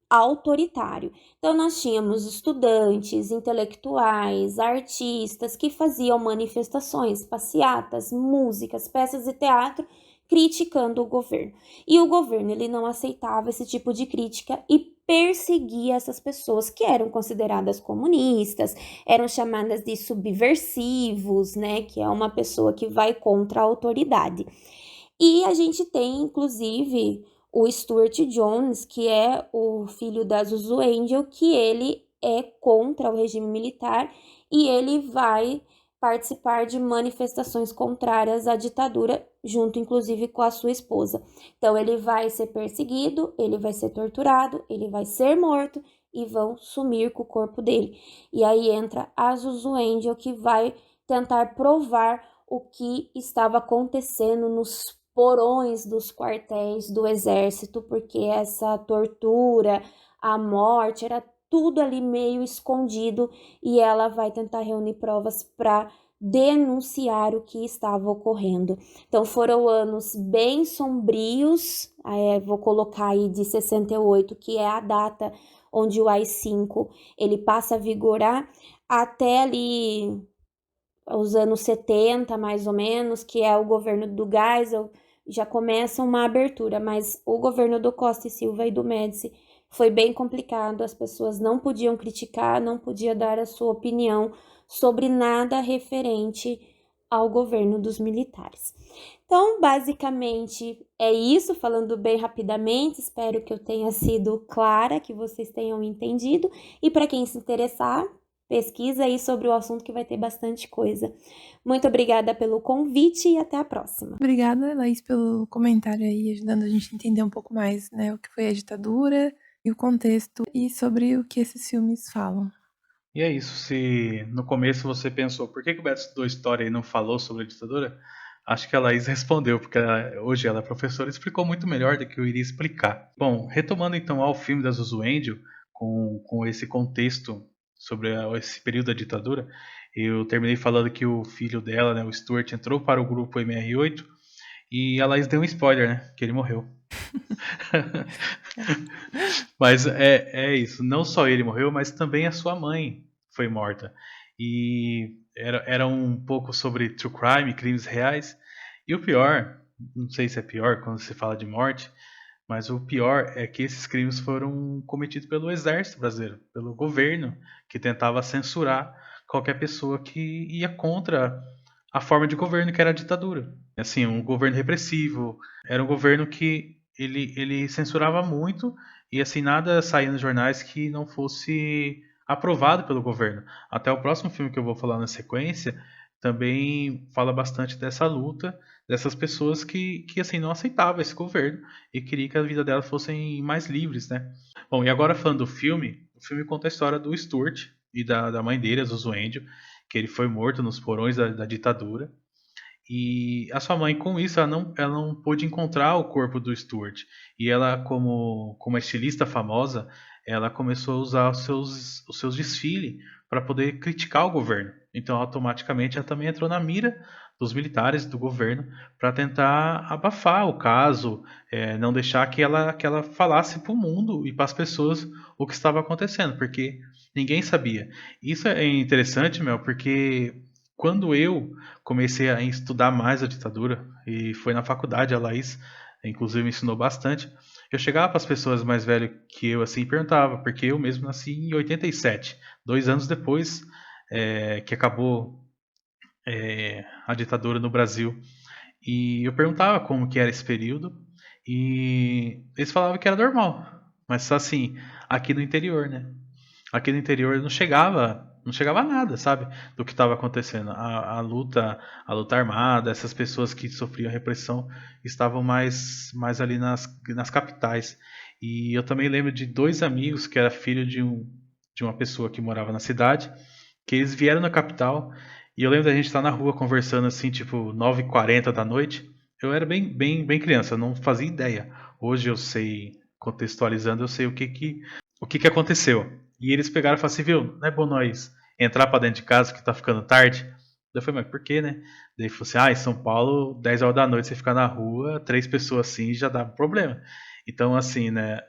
C: autoritário. Então, nós tínhamos estudantes, intelectuais, artistas que faziam manifestações, passeatas, músicas, peças de teatro criticando o governo. E o governo, ele não aceitava esse tipo de crítica e perseguia essas pessoas que eram consideradas comunistas, eram chamadas de subversivos, né, que é uma pessoa que vai contra a autoridade. E a gente tem, inclusive, o Stuart Jones, que é o filho da Zuzu Angel, que ele é contra o regime militar e ele vai participar de manifestações contrárias à ditadura, junto inclusive com a sua esposa. Então ele vai ser perseguido, ele vai ser torturado, ele vai ser morto e vão sumir com o corpo dele. E aí entra a Zuzu Angel, que vai tentar provar o que estava acontecendo nos porões dos quartéis do exército, porque essa tortura, a morte, era tudo ali meio escondido e ela vai tentar reunir provas para denunciar o que estava ocorrendo. Então foram anos bem sombrios, vou colocar aí de 68, que é a data onde o AI-5 ele passa a vigorar, até ali os anos 70, mais ou menos, que é o governo do Geisel, já começa uma abertura, mas o governo do Costa e Silva e do Médici foi bem complicado, as pessoas não podiam criticar, não podiam dar a sua opinião sobre nada referente ao governo dos militares. Então, basicamente, é isso, falando bem rapidamente, espero que eu tenha sido clara, que vocês tenham entendido, e para quem se interessar, pesquisa aí sobre o assunto que vai ter bastante coisa. Muito obrigada pelo convite e até a próxima.
B: Obrigada, Laís, pelo comentário aí, ajudando a gente a entender um pouco mais, né, o que foi a ditadura e o contexto e sobre o que esses filmes falam.
A: E é isso, se no começo você pensou por que o Beto estudou história e não falou sobre a ditadura, acho que a Laís respondeu, porque hoje ela é professora e explicou muito melhor do que eu iria explicar. Bom, retomando então ao filme da Zuzu Angel, com esse contexto sobre esse período da ditadura, eu terminei falando que o filho dela, né, o Stuart, entrou para o grupo MR8 e a Laís deu um spoiler, né, que ele morreu. Mas é isso, não só ele morreu, mas também a sua mãe foi morta. E era um pouco sobre true crime, crimes reais. E o pior, não sei se é pior quando se fala de morte, mas o pior é que esses crimes foram cometidos pelo exército brasileiro, pelo governo, que tentava censurar qualquer pessoa que ia contra a forma de governo que era a ditadura. Assim, um governo repressivo, era um governo que ele censurava muito e assim nada saía nos jornais que não fosse aprovado pelo governo. Até o próximo filme que eu vou falar na sequência também fala bastante dessa luta dessas pessoas que assim não aceitavam esse governo e queria que a vida delas fossem mais livres, né? Bom, e agora falando do filme, o filme conta a história do Stuart e da mãe dele, a Zuzu Angel, que ele foi morto nos porões da ditadura. E a sua mãe, com isso, ela não pôde encontrar o corpo do Stuart. E ela, como uma estilista famosa, ela começou a usar os seus desfiles para poder criticar o governo. Então, automaticamente, ela também entrou na mira dos militares, do governo, para tentar abafar o caso, não deixar que ela falasse para o mundo e para as pessoas o que estava acontecendo, porque ninguém sabia. Isso é interessante, Mel, porque quando eu comecei a estudar mais a ditadura, e foi na faculdade, a Laís, inclusive, me ensinou bastante. Eu chegava para as pessoas mais velhas que eu assim e perguntava, porque eu mesmo nasci em 87, 2 anos depois que acabou a ditadura no Brasil. E eu perguntava como que era esse período, e eles falavam que era normal, mas só assim, aqui no interior, né? Aqui no interior não chegava a nada, sabe, do que estava acontecendo. A luta armada, essas pessoas que sofriam repressão estavam mais ali nas capitais. E eu também lembro de dois amigos que era filho de uma pessoa que morava na cidade, que eles vieram na capital. E eu lembro da gente estar na rua conversando assim, tipo 9h40 da noite. Eu era bem, bem, bem criança, eu não fazia ideia. Hoje eu sei, contextualizando, eu sei o que aconteceu. E eles pegaram e falaram assim, viu, não é bom nós entrar pra dentro de casa que tá ficando tarde? Daí eu falei, mas por quê, né? Daí ele falou assim, em São Paulo, 10 horas da noite, você ficar na rua, 3 pessoas assim, já dá problema. Então, assim, né,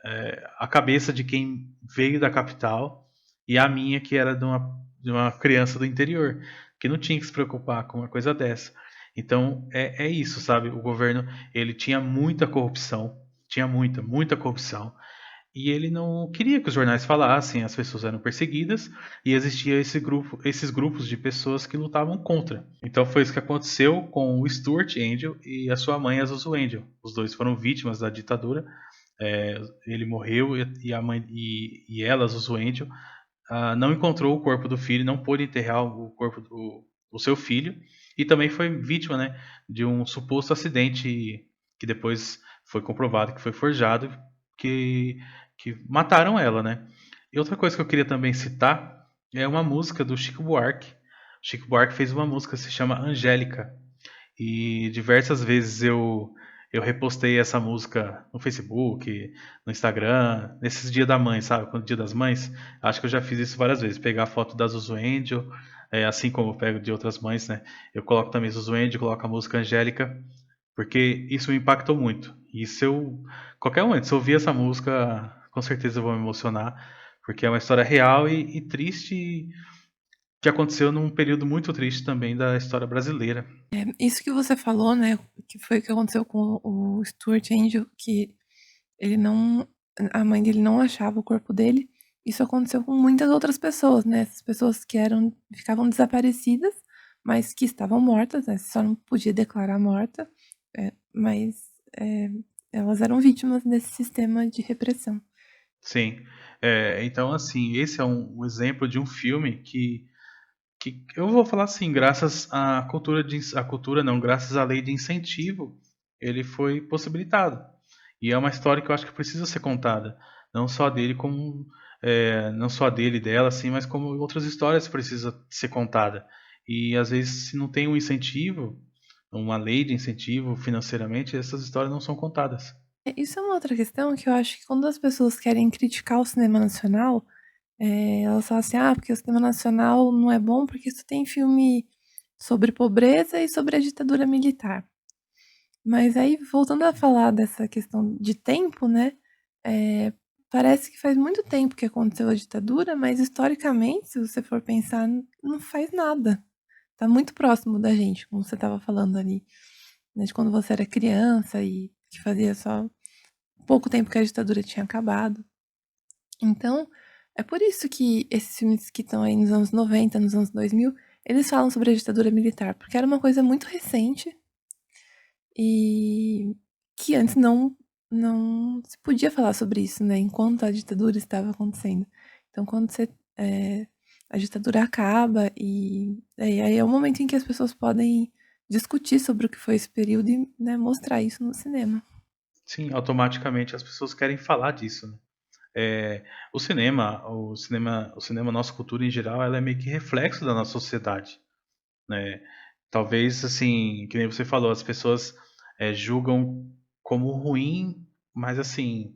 A: a cabeça de quem veio da capital e a minha, que era de uma criança do interior, que não tinha que se preocupar com uma coisa dessa. Então é isso, sabe? O governo ele tinha muita corrupção, tinha muita corrupção. E ele não queria que os jornais falassem, as pessoas eram perseguidas e existia esses grupos de pessoas que lutavam contra. Então foi isso que aconteceu com o Stuart Angel e a sua mãe Azusa Angel. Os dois foram vítimas da ditadura. Ele morreu e a mãe e ela, Azusa Angel, não encontrou o corpo do filho, não pôde enterrar o corpo do seu filho e também foi vítima, né, de um suposto acidente que depois foi comprovado que foi forjado, que mataram ela, né? E outra coisa que eu queria também citar é uma música do Chico Buarque. Chico Buarque fez uma música que se chama Angélica. E diversas vezes eu repostei essa música no Facebook, no Instagram, nesses dias da mãe, sabe? Quando dia das mães, acho que eu já fiz isso várias vezes. Pegar a foto da Zuzu Angel, assim como eu pego de outras mães, né? Eu coloco também Zuzu Angel, coloco a música Angélica, porque isso me impactou muito. E se eu, qualquer momento, se eu ouvir essa música, com certeza eu vou me emocionar, porque é uma história real e triste, que aconteceu num período muito triste também da história brasileira.
B: Isso que você falou, né, que foi o que aconteceu com o Stuart Angel, que ele não, a mãe dele não achava o corpo dele. Isso aconteceu com muitas outras pessoas, né? Essas pessoas que ficavam desaparecidas, mas que estavam mortas, né? Você só não podia declarar morta, mas elas eram vítimas desse sistema de repressão.
A: Sim. Então, assim, esse é um exemplo de um filme que eu vou falar assim, graças à cultura não, graças à lei de incentivo, ele foi possibilitado. E é uma história que eu acho que precisa ser contada, não só dele como não só dele e dela, assim, mas como outras histórias precisam ser contada. E às vezes se não tem um incentivo, uma lei de incentivo financeiramente, essas histórias não são contadas.
B: Isso é uma outra questão que eu acho que quando as pessoas querem criticar o cinema nacional, elas falam assim, porque o cinema nacional não é bom porque isso tem filme sobre pobreza e sobre a ditadura militar. Mas aí, voltando a falar dessa questão de tempo, né, parece que faz muito tempo que aconteceu a ditadura, mas historicamente, se você for pensar, não faz nada. Tá muito próximo da gente, como você estava falando ali, né, de quando você era criança e que fazia só pouco tempo que a ditadura tinha acabado. Então, é por isso que esses filmes que estão aí nos anos 90, nos anos 2000, eles falam sobre a ditadura militar, porque era uma coisa muito recente e que antes não se podia falar sobre isso, né, enquanto a ditadura estava acontecendo. Então, quando a ditadura acaba e aí é o momento em que as pessoas podem discutir sobre o que foi esse período e, né, mostrar isso no cinema.
A: Sim, automaticamente as pessoas querem falar disso, né? O cinema, nossa cultura em geral, ela é meio que reflexo da nossa sociedade, né? Talvez, assim, que nem você falou, as pessoas julgam como ruim, mas assim,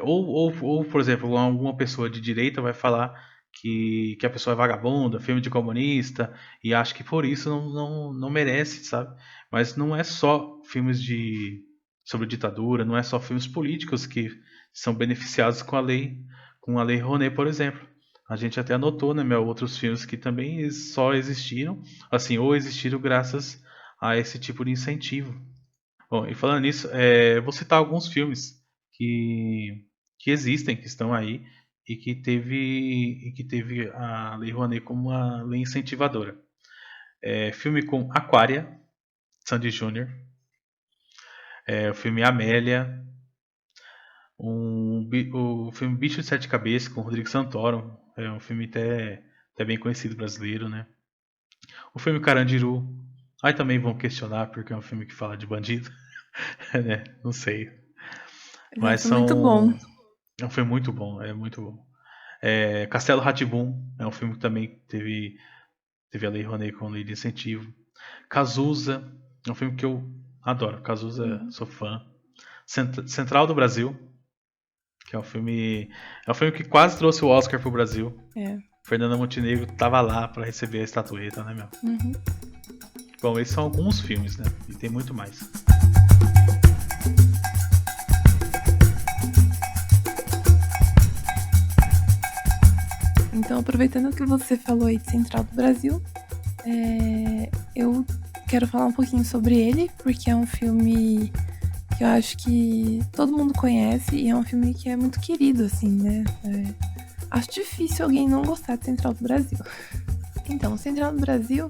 A: ou, por exemplo, alguma pessoa de direita vai falar que a pessoa é vagabunda, filme de comunista, e acha que por isso não merece, sabe? Mas não é só filmes sobre ditadura, não é só filmes políticos que são beneficiados com a lei Rouanet, por exemplo. A gente até anotou, né, outros filmes que também só existiram, assim, ou existiram graças a esse tipo de incentivo. Bom, e falando nisso, vou citar alguns filmes que existem, que estão aí, e que teve a Lei Rouanet como uma lei incentivadora. Filme com Aquária, Sandy Júnior. O filme Amélia. O filme Bicho de Sete Cabeças, com Rodrigo Santoro. É um filme até bem conhecido brasileiro, né? O filme Carandiru. Aí também vão questionar, porque é um filme que fala de bandido. Né? Não sei. Mas
B: muito bom.
A: É um filme muito bom, é muito bom. Castelo Rá-Tim-Bum é um filme que também teve a Lei Rouanet com lei de incentivo. Cazuza é um filme que eu adoro. Cazuza, sou fã. Central do Brasil, que é um filme que quase trouxe o Oscar pro Brasil. Fernanda Montenegro tava lá para receber a estatueta, né, meu?
B: Uhum.
A: Bom, esses são alguns filmes, né? E tem muito mais. Então, aproveitando que você falou aí de Central do Brasil, eu
B: quero falar um pouquinho sobre ele, porque é um filme que eu acho que todo mundo conhece e é um filme que é muito querido, assim, né? Acho difícil alguém não gostar de Central do Brasil. Então, Central do Brasil,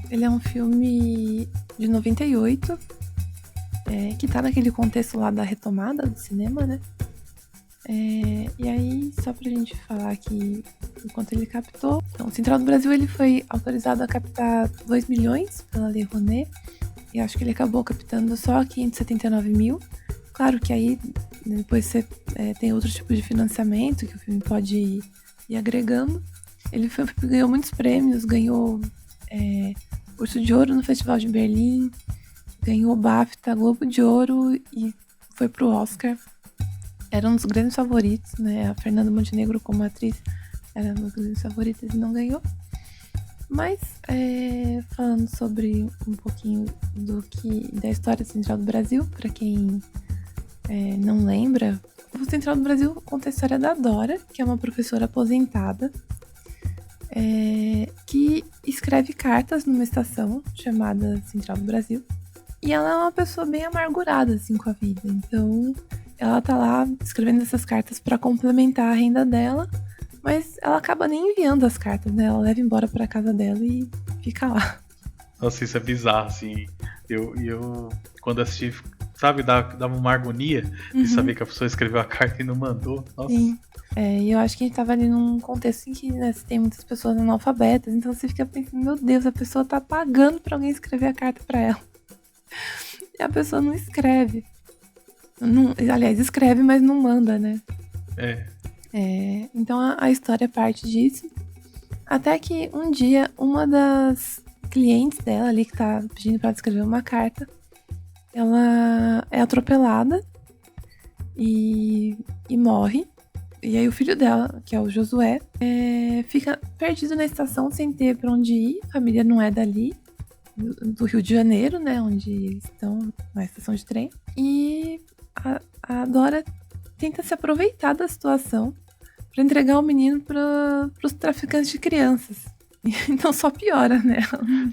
B: ele é um filme de 98, que tá naquele contexto lá da retomada do cinema, né? E aí, só pra gente falar aqui o quanto ele captou. Então, o Central do Brasil ele foi autorizado a captar 2 milhões pela Lei Rouanet, e acho que ele acabou captando só 579 mil. Claro que aí depois você tem outros tipos de financiamento que o filme pode ir agregando. Ele ganhou muitos prêmios, ganhou Urso de Ouro no Festival de Berlim, ganhou BAFTA, Globo de Ouro e foi pro Oscar. Era um dos grandes favoritos, né? A Fernanda Montenegro como atriz era uma das grandes favoritas e não ganhou. Mas, falando sobre um pouquinho da história do Central do Brasil, para quem não lembra, o Central do Brasil conta a história da Dora, que é uma professora aposentada, que escreve cartas numa estação chamada Central do Brasil. E ela é uma pessoa bem amargurada, assim, com a vida. Então, ela tá lá escrevendo essas cartas para complementar a renda dela, mas ela acaba nem enviando as cartas, né? Ela leva embora pra casa dela e fica lá.
A: Nossa, isso é bizarro, assim. Eu quando assisti, sabe, dava uma agonia de saber que a pessoa escreveu a carta e não mandou. Nossa.
B: Sim. E eu acho que a gente tava ali num contexto em que, né, tem muitas pessoas analfabetas, então você fica pensando, meu Deus, a pessoa tá pagando pra alguém escrever a carta pra ela. E a pessoa não escreve. Aliás, escreve, mas não manda, né? Então a história parte disso. Até que um dia, uma das clientes dela ali, que tá pedindo pra ela escrever uma carta, ela é atropelada e morre. E aí o filho dela, que é o Josué, fica perdido na estação sem ter pra onde ir. A família não é dali, do Rio de Janeiro, né? Onde eles estão, na estação de trem. E a Dora tenta se aproveitar da situação pra entregar o menino pros traficantes de crianças. Então só piora, né?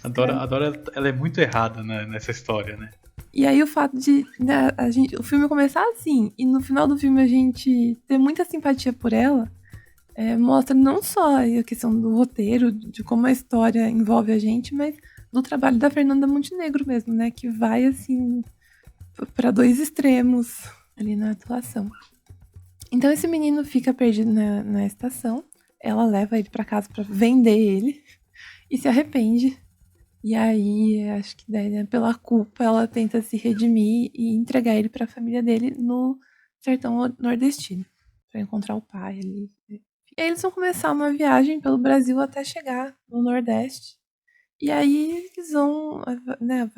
A: A Dora, ela é muito errada, né, nessa história, né?
B: E aí o fato de, né, o filme começar assim, e no final do filme a gente ter muita simpatia por ela, mostra não só a questão do roteiro, de como a história envolve a gente, mas do trabalho da Fernanda Montenegro mesmo, né? Que vai, assim, para 2 extremos ali na atuação. Então esse menino fica perdido na estação, ela leva ele para casa para vender ele e se arrepende. E aí, acho que daí, né, pela culpa, ela tenta se redimir e entregar ele para a família dele no sertão nordestino, para encontrar o pai ali. E aí eles vão começar uma viagem pelo Brasil até chegar no Nordeste. E aí eles vão, né,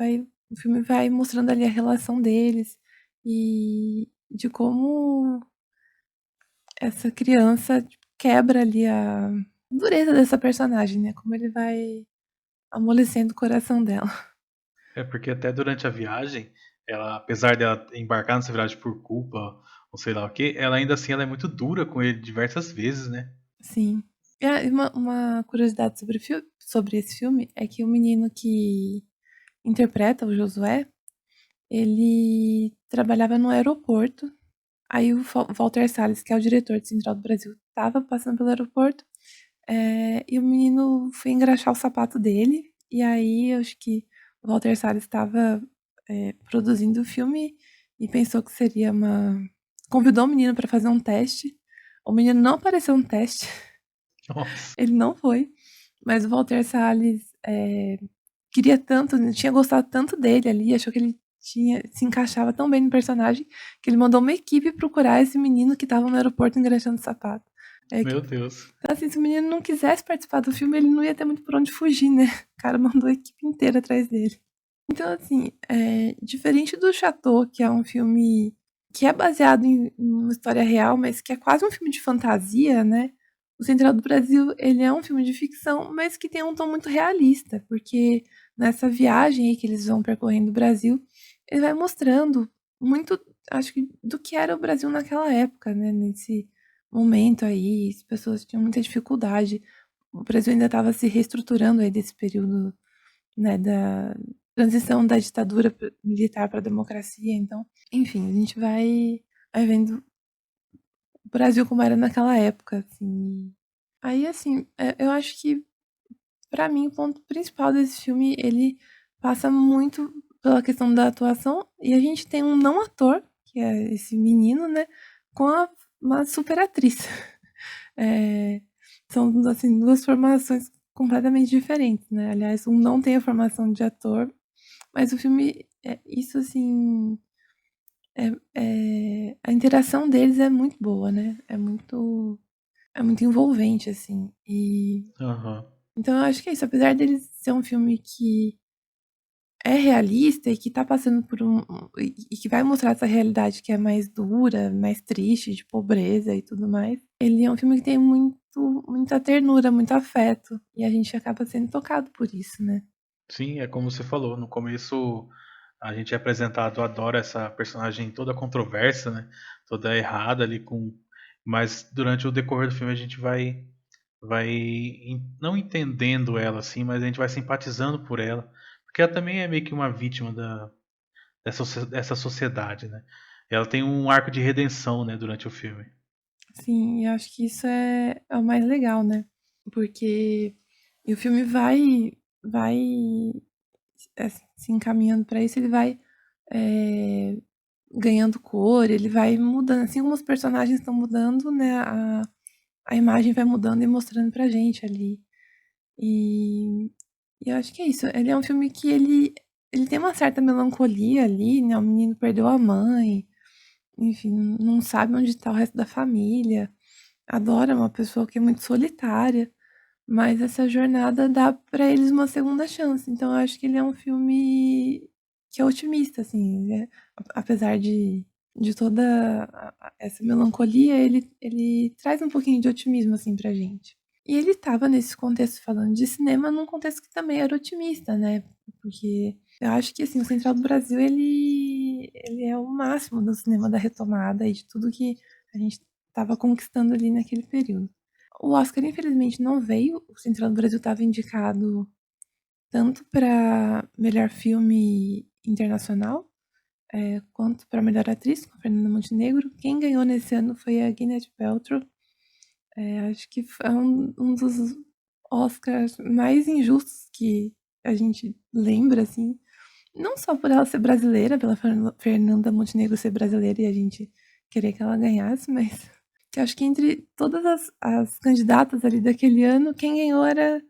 B: o filme vai mostrando ali a relação deles e de como essa criança quebra ali a dureza dessa personagem, né? Como ele vai amolecendo o coração dela.
A: Porque até durante a viagem, ela, apesar dela embarcar nessa viagem por culpa, ou sei lá o que, ela ainda assim ela é muito dura com ele diversas vezes, né?
B: Sim. E uma curiosidade sobre esse filme é que o menino que interpreta o Josué, ele trabalhava no aeroporto. Aí o Walter Salles, que é o diretor de Central do Brasil, estava passando pelo aeroporto, e o menino foi engraxar o sapato dele. E aí eu acho que o Walter Salles estava produzindo o filme e pensou que seria convidou o menino para fazer um teste. O menino não apareceu no teste.
A: Nossa.
B: Ele não foi. Mas o Walter Salles queria tanto, tinha gostado tanto dele ali, achou que ele se encaixava tão bem no personagem, que ele mandou uma equipe procurar esse menino que estava no aeroporto engraxando o sapato.
A: Meu Deus.
B: Então, assim, se o menino não quisesse participar do filme, ele não ia ter muito por onde fugir, né? O cara mandou a equipe inteira atrás dele. Então, assim, diferente do Chateau, que é um filme que é baseado em uma história real, mas que é quase um filme de fantasia, né? O Central do Brasil, ele é um filme de ficção, mas que tem um tom muito realista, porque nessa viagem aí que eles vão percorrendo o Brasil, ele vai mostrando muito, acho que, do que era o Brasil naquela época, né? Nesse momento aí, as pessoas tinham muita dificuldade. O Brasil ainda estava se reestruturando aí desse período, né, transição da ditadura militar para a democracia. Então, enfim, a gente vai vendo o Brasil como era naquela época, assim. Aí, assim, eu acho que, pra mim, o ponto principal desse filme, ele passa muito pela questão da atuação, e a gente tem um não ator, que é esse menino, né, com uma super atriz. São, assim, duas formações completamente diferentes, né? Aliás, um não tem a formação de ator, mas o filme, isso, assim, a interação deles é muito boa, né? É muito envolvente, assim.
A: Aham.
B: Então eu acho que é isso. Apesar dele ser um filme que é realista e que tá passando por e que vai mostrar essa realidade que é mais dura, mais triste, de pobreza e tudo mais, ele é um filme que tem muita ternura, muito afeto. E a gente acaba sendo tocado por isso, né?
A: Sim, é como você falou, no começo a gente é apresentado, adora essa personagem toda controversa, né? Toda errada ali mas durante o decorrer do filme a gente não entendendo ela assim, mas a gente vai simpatizando por ela, porque ela também é meio que uma vítima dessa sociedade, né? Ela tem um arco de redenção, né, durante o filme.
B: Sim, eu acho que isso é o mais legal, né? Porque o filme vai se encaminhando para isso, ele vai é, ganhando cor, ele vai mudando. Assim como os personagens estão mudando, né? A imagem vai mudando e mostrando pra gente ali. E, e eu acho que é isso. Ele é um filme que ele tem uma certa melancolia ali, né? O menino perdeu a mãe, enfim, não sabe onde está o resto da família. Adora uma pessoa que é muito solitária. Mas essa jornada dá pra eles uma segunda chance. Então eu acho que ele é um filme que é otimista, assim, né? Apesar de toda essa melancolia, ele traz um pouquinho de otimismo, assim, pra gente. E ele estava nesse contexto falando de cinema, num contexto que também era otimista, né? Porque eu acho que, assim, o Central do Brasil, ele é o máximo do cinema da retomada e de tudo que a gente estava conquistando ali naquele período. O Oscar, infelizmente, não veio. O Central do Brasil estava indicado tanto para melhor filme internacional, quanto para melhor atriz, com a Fernanda Montenegro. Quem ganhou nesse ano foi a Gwyneth Paltrow. Acho que foi um dos Oscars mais injustos que a gente lembra, assim. Não só por ela ser brasileira, pela Fernanda Montenegro ser brasileira e a gente querer que ela ganhasse, mas que acho que entre todas as candidatas ali daquele ano, quem ganhou era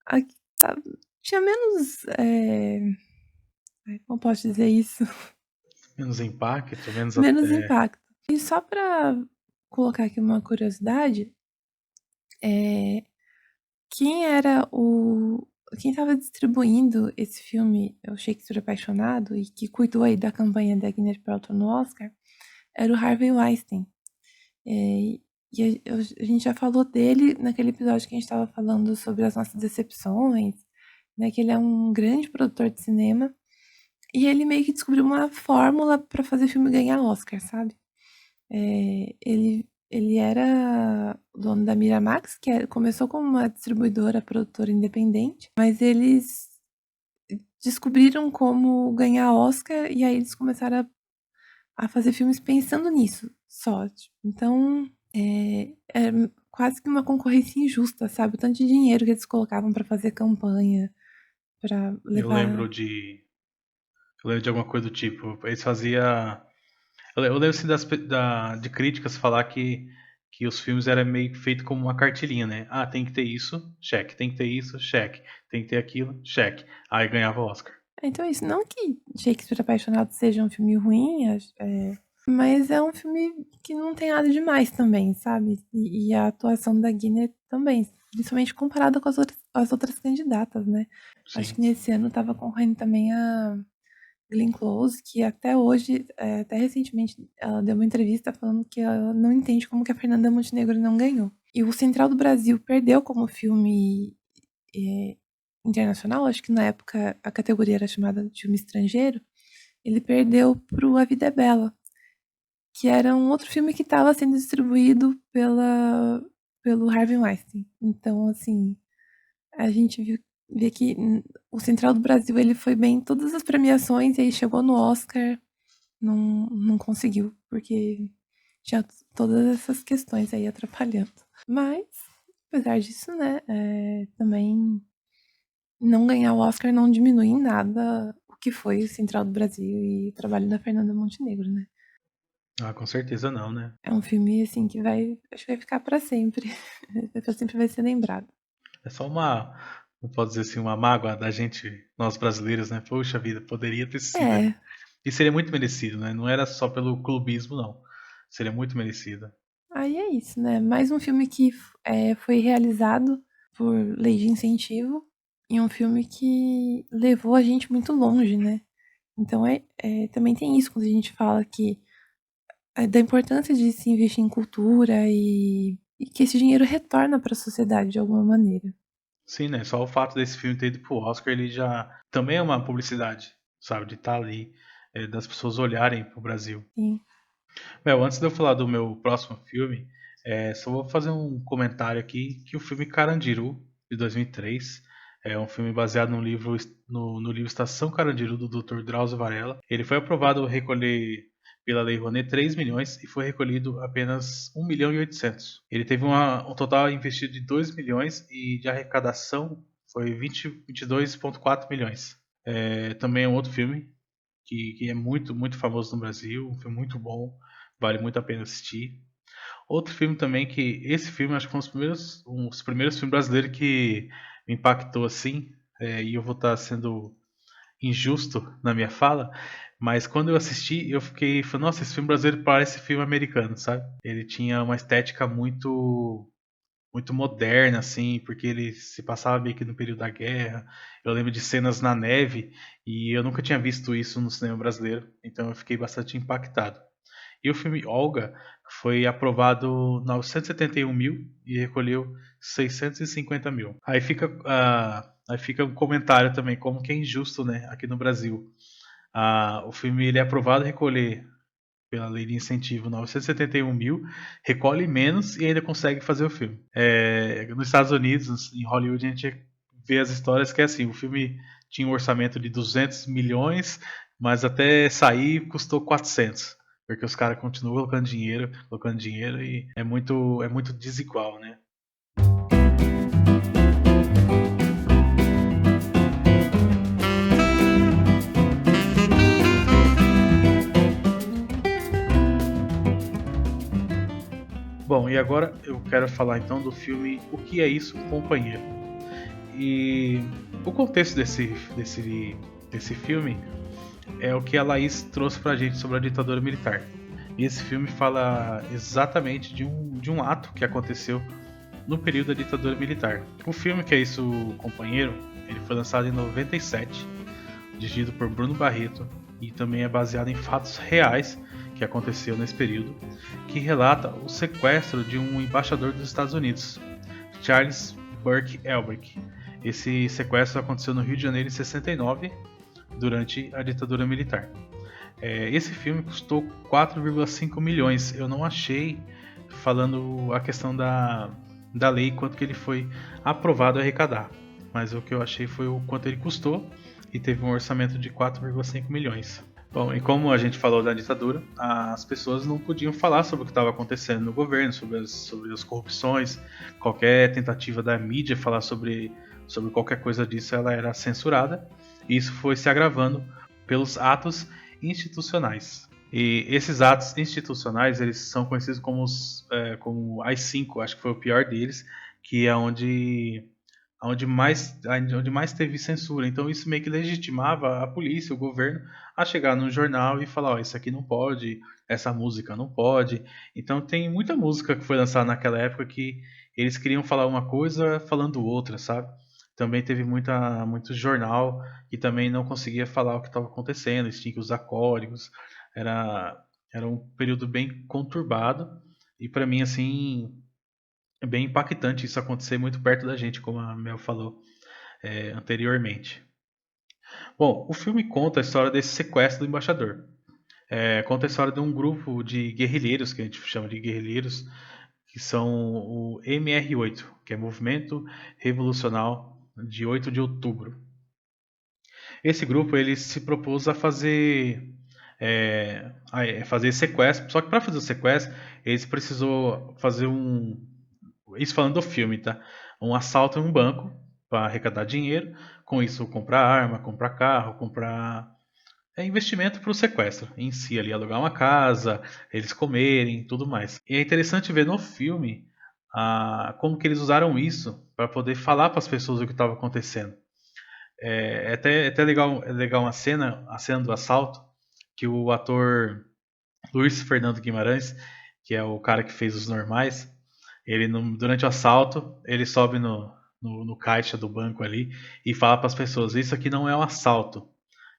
B: a que tinha menos. Como posso dizer isso?
A: Menos impacto, menos
B: Menos
A: até.
B: impacto. E só para colocar aqui uma curiosidade, é, quem era o. Quem estava distribuindo esse filme, O Shakespeare Apaixonado, e que cuidou aí da campanha da Gwyneth Paltrow no Oscar, era o Harvey Weinstein. É, e a gente já falou dele naquele episódio que a gente estava falando sobre as nossas decepções, né? Que ele é um grande produtor de cinema e ele meio que descobriu uma fórmula para fazer filme ganhar Oscar, sabe? Ele era dono da Miramax, que começou como uma distribuidora, produtora independente, mas eles descobriram como ganhar Oscar e aí eles começaram a fazer filmes pensando nisso só. Tipo. Então, é quase que uma concorrência injusta, sabe? O tanto de dinheiro que eles colocavam para fazer campanha, para
A: Eu
B: levar.
A: lembro de. Eu lembro de alguma coisa do tipo. Eles faziam. Eu lembro assim, de críticas falar que os filmes eram meio que feito como uma cartilinha, né? Ah, tem que ter isso, cheque. Tem que ter isso, cheque. Tem que ter aquilo, cheque. Aí ganhava o Oscar.
B: Então é isso. Não que Shakespeare Apaixonado seja um filme ruim, mas é um filme que não tem nada demais também, sabe? E a atuação da Guinness também, principalmente comparada com as outras candidatas, né? Acho
A: Sim.
B: que nesse ano estava concorrendo também a Glenn Close, que até hoje, até recentemente, ela deu uma entrevista falando que ela não entende como que a Fernanda Montenegro não ganhou. E o Central do Brasil perdeu como filme internacional, acho que na época a categoria era chamada de filme estrangeiro, ele perdeu pro A Vida é Bela, que era um outro filme que estava sendo distribuído pelo Harvey Weinstein. Então, assim, a gente viu ver que o Central do Brasil ele foi bem em todas as premiações e aí chegou no Oscar, não conseguiu, porque tinha todas essas questões aí atrapalhando. Mas, apesar disso, né, também não ganhar o Oscar não diminui em nada o que foi o Central do Brasil e o trabalho da Fernanda Montenegro, né?
A: Ah, com certeza não, né?
B: É um filme, assim, que acho que vai ficar pra sempre. Pra sempre vai ser lembrado.
A: É só uma, não pode dizer assim, uma mágoa da gente, nós brasileiros, né? Poxa vida, poderia ter sido ali.
B: É,
A: E seria muito merecido, né? Não era só pelo clubismo, não. Seria muito merecido.
B: aí é isso, né? Mais um filme que foi realizado por lei de incentivo e um filme que levou a gente muito longe, né? Então também tem isso quando a gente fala que da importância de se investir em cultura e que esse dinheiro retorna para a sociedade de alguma maneira.
A: Sim, né? Só o fato desse filme ter ido pro Oscar, ele já também é uma publicidade, sabe? De estar ali, das pessoas olharem pro Brasil.
B: Sim.
A: Mel, antes de eu falar do meu próximo filme, só vou fazer um comentário aqui que o filme Carandiru, de 2003, é um filme baseado no livro Estação Carandiru, do Dr. Drauzio Varela. Ele foi aprovado recolher pela Lei Rouanet 3 milhões e foi recolhido apenas 1 milhão e 800. Ele teve um total investido de 2 milhões e de arrecadação foi 22,4 milhões. Também é um outro filme que é muito, muito famoso no Brasil, um filme muito bom, vale muito a pena assistir. Outro filme também que esse filme acho que foi um dos primeiros filmes brasileiros que me impactou assim, e eu vou estar sendo injusto na minha fala, mas quando eu assisti eu fiquei, falei, nossa, esse filme brasileiro parece filme americano, sabe? Ele tinha uma estética muito moderna, assim, porque ele se passava meio que no período da guerra. Eu lembro de cenas na neve e eu nunca tinha visto isso no cinema brasileiro, então eu fiquei bastante impactado. E o filme Olga foi aprovado 971 mil e recolheu 650 mil. Aí fica um comentário também, como que é injusto, né, aqui no Brasil. O filme ele é aprovado a recolher pela lei de incentivo 971 mil, recolhe menos e ainda consegue fazer o filme. Nos Estados Unidos, em Hollywood, a gente vê as histórias que é assim, o filme tinha um orçamento de 200 milhões, mas até sair custou 400, porque os caras continuam colocando dinheiro e é muito desigual, né? Bom, e agora eu quero falar então do filme O que é isso, companheiro? E o contexto desse filme é o que a Laís trouxe pra gente sobre a ditadura militar. E esse filme fala exatamente de um ato que aconteceu no período da ditadura militar. O filme Que é isso, companheiro, ele foi lançado em 97, dirigido por Bruno Barreto e também é baseado em fatos reais que aconteceu nesse período, que relata o sequestro de um embaixador dos Estados Unidos, Charles Burke Elbrick. Esse sequestro aconteceu no Rio de Janeiro em 69, durante a ditadura militar. Esse filme custou 4,5 milhões. Eu não achei, falando a questão da lei, quanto que ele foi aprovado a arrecadar. Mas o que eu achei foi o quanto ele custou e teve um orçamento de 4,5 milhões. Bom, e como a gente falou da ditadura, as pessoas não podiam falar sobre o que estava acontecendo no governo, sobre as corrupções, qualquer tentativa da mídia falar sobre qualquer coisa disso, ela era censurada. E isso foi se agravando pelos atos institucionais. E esses atos institucionais, eles são conhecidos como AI-5, acho que foi o pior deles, que é onde mais teve censura. Então isso meio que legitimava a polícia, o governo, a chegar no jornal e falar, isso aqui não pode, essa música não pode. Então tem muita música que foi lançada naquela época que eles queriam falar uma coisa falando outra, sabe? Também teve muito jornal que também não conseguia falar o que estava acontecendo, eles tinham que usar códigos. Era, era um período bem conturbado e para mim assim é bem impactante isso acontecer muito perto da gente, como a Mel falou anteriormente. Bom, o filme conta a história desse sequestro do embaixador. Conta a história de um grupo de guerrilheiros, que a gente chama de guerrilheiros, que são o MR8, que é Movimento Revolucionário de 8 de outubro. Esse grupo ele se propôs a fazer sequestro, só que para fazer o sequestro eles precisou fazer isso falando do filme, tá? Um assalto em um banco para arrecadar dinheiro, com isso comprar arma, comprar carro, comprar investimento para o sequestro em si, ali alugar uma casa, eles comerem, tudo mais. E é interessante ver no filme como que eles usaram isso para poder falar para as pessoas o que estava acontecendo. É até legal a cena do assalto, que o ator Luiz Fernando Guimarães, que é o cara que fez Os Normais, ele durante o assalto, ele sobe no caixa do banco ali e fala para as pessoas: isso aqui não é um assalto,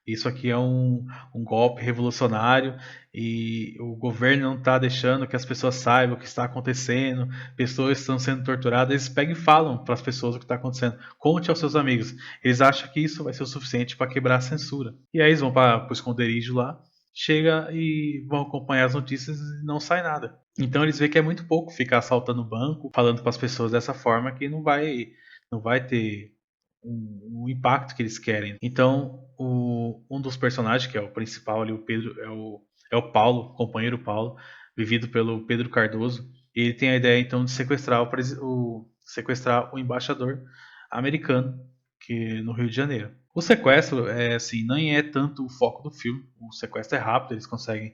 A: isso aqui é um golpe revolucionário e o governo não está deixando que as pessoas saibam o que está acontecendo, pessoas estão sendo torturadas. Eles pegam e falam para as pessoas o que está acontecendo. Conte aos seus amigos. Eles acham que isso vai ser o suficiente para quebrar a censura. E aí eles vão para o esconderijo lá, chega e vão acompanhar as notícias e não sai nada. Então eles veem que é muito pouco ficar assaltando o banco, falando para as pessoas dessa forma, que não vai ter o impacto que eles querem. Então, um dos personagens, que é o principal ali, o Pedro, é o Paulo, o companheiro Paulo, vivido pelo Pedro Cardoso. E ele tem a ideia, então, de sequestrar o embaixador americano no Rio de Janeiro. O sequestro, assim, nem é tanto o foco do filme. O sequestro é rápido, eles conseguem...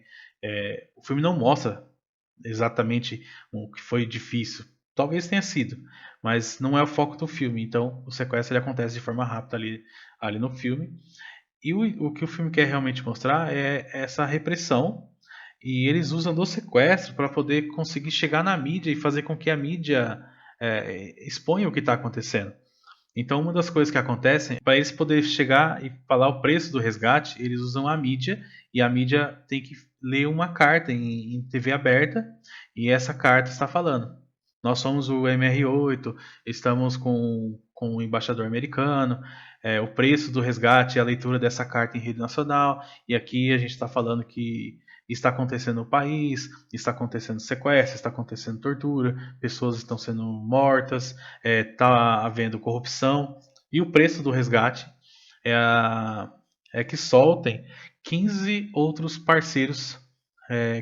A: o filme não mostra exatamente o que foi difícil. Talvez tenha sido, mas não é o foco do filme. Então, o sequestro ele acontece de forma rápida ali no filme. E o que o filme quer realmente mostrar é essa repressão. E eles usam do sequestro para poder conseguir chegar na mídia e fazer com que a mídia exponha o que está acontecendo. Então, uma das coisas que acontecem, para eles poderem chegar e falar o preço do resgate, eles usam a mídia, e a mídia tem que ler uma carta em TV aberta, e essa carta está falando: nós somos o MR8, estamos com o embaixador americano, o preço do resgate é a leitura dessa carta em rede nacional, e aqui a gente está falando que está acontecendo no país, está acontecendo sequestro, está acontecendo tortura, pessoas estão sendo mortas, está havendo corrupção, e o preço do resgate é que soltem 15 outros parceiros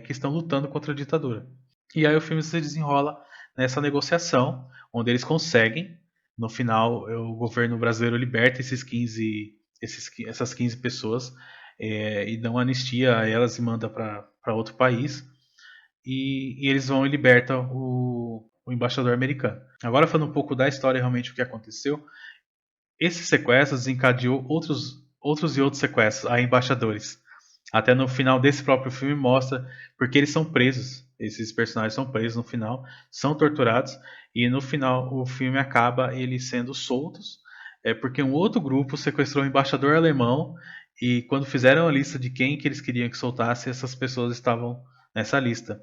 A: que estão lutando contra a ditadura. E aí o filme se desenrola nessa negociação, onde eles conseguem, no final, o governo brasileiro liberta essas 15 pessoas e dão anistia a elas e manda para outro país. E eles vão e libertam o embaixador americano. Agora falando um pouco da história, realmente o que aconteceu, esse sequestro desencadeou outros e outros sequestros a embaixadores. Até no final desse próprio filme mostra porque eles são presos. Esses personagens são presos no final, são torturados, e no final o filme acaba eles sendo soltos, porque um outro grupo sequestrou o embaixador alemão, e quando fizeram a lista de quem que eles queriam que soltasse, essas pessoas estavam nessa lista.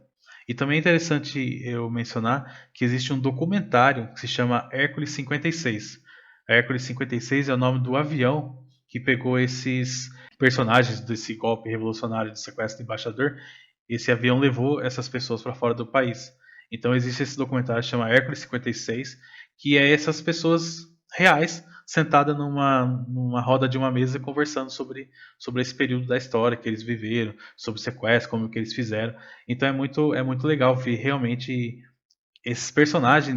A: E também é interessante eu mencionar que existe um documentário que se chama Hércules 56. A Hércules 56 é o nome do avião que pegou esses personagens desse golpe revolucionário de sequestro do embaixador. Esse avião levou essas pessoas para fora do país. Então existe esse documentário que chama Hércules 56, que é essas pessoas reais sentadas numa roda de uma mesa conversando sobre esse período da história que eles viveram, sobre o sequestro, como que eles fizeram. Então é muito legal ver realmente esses personagens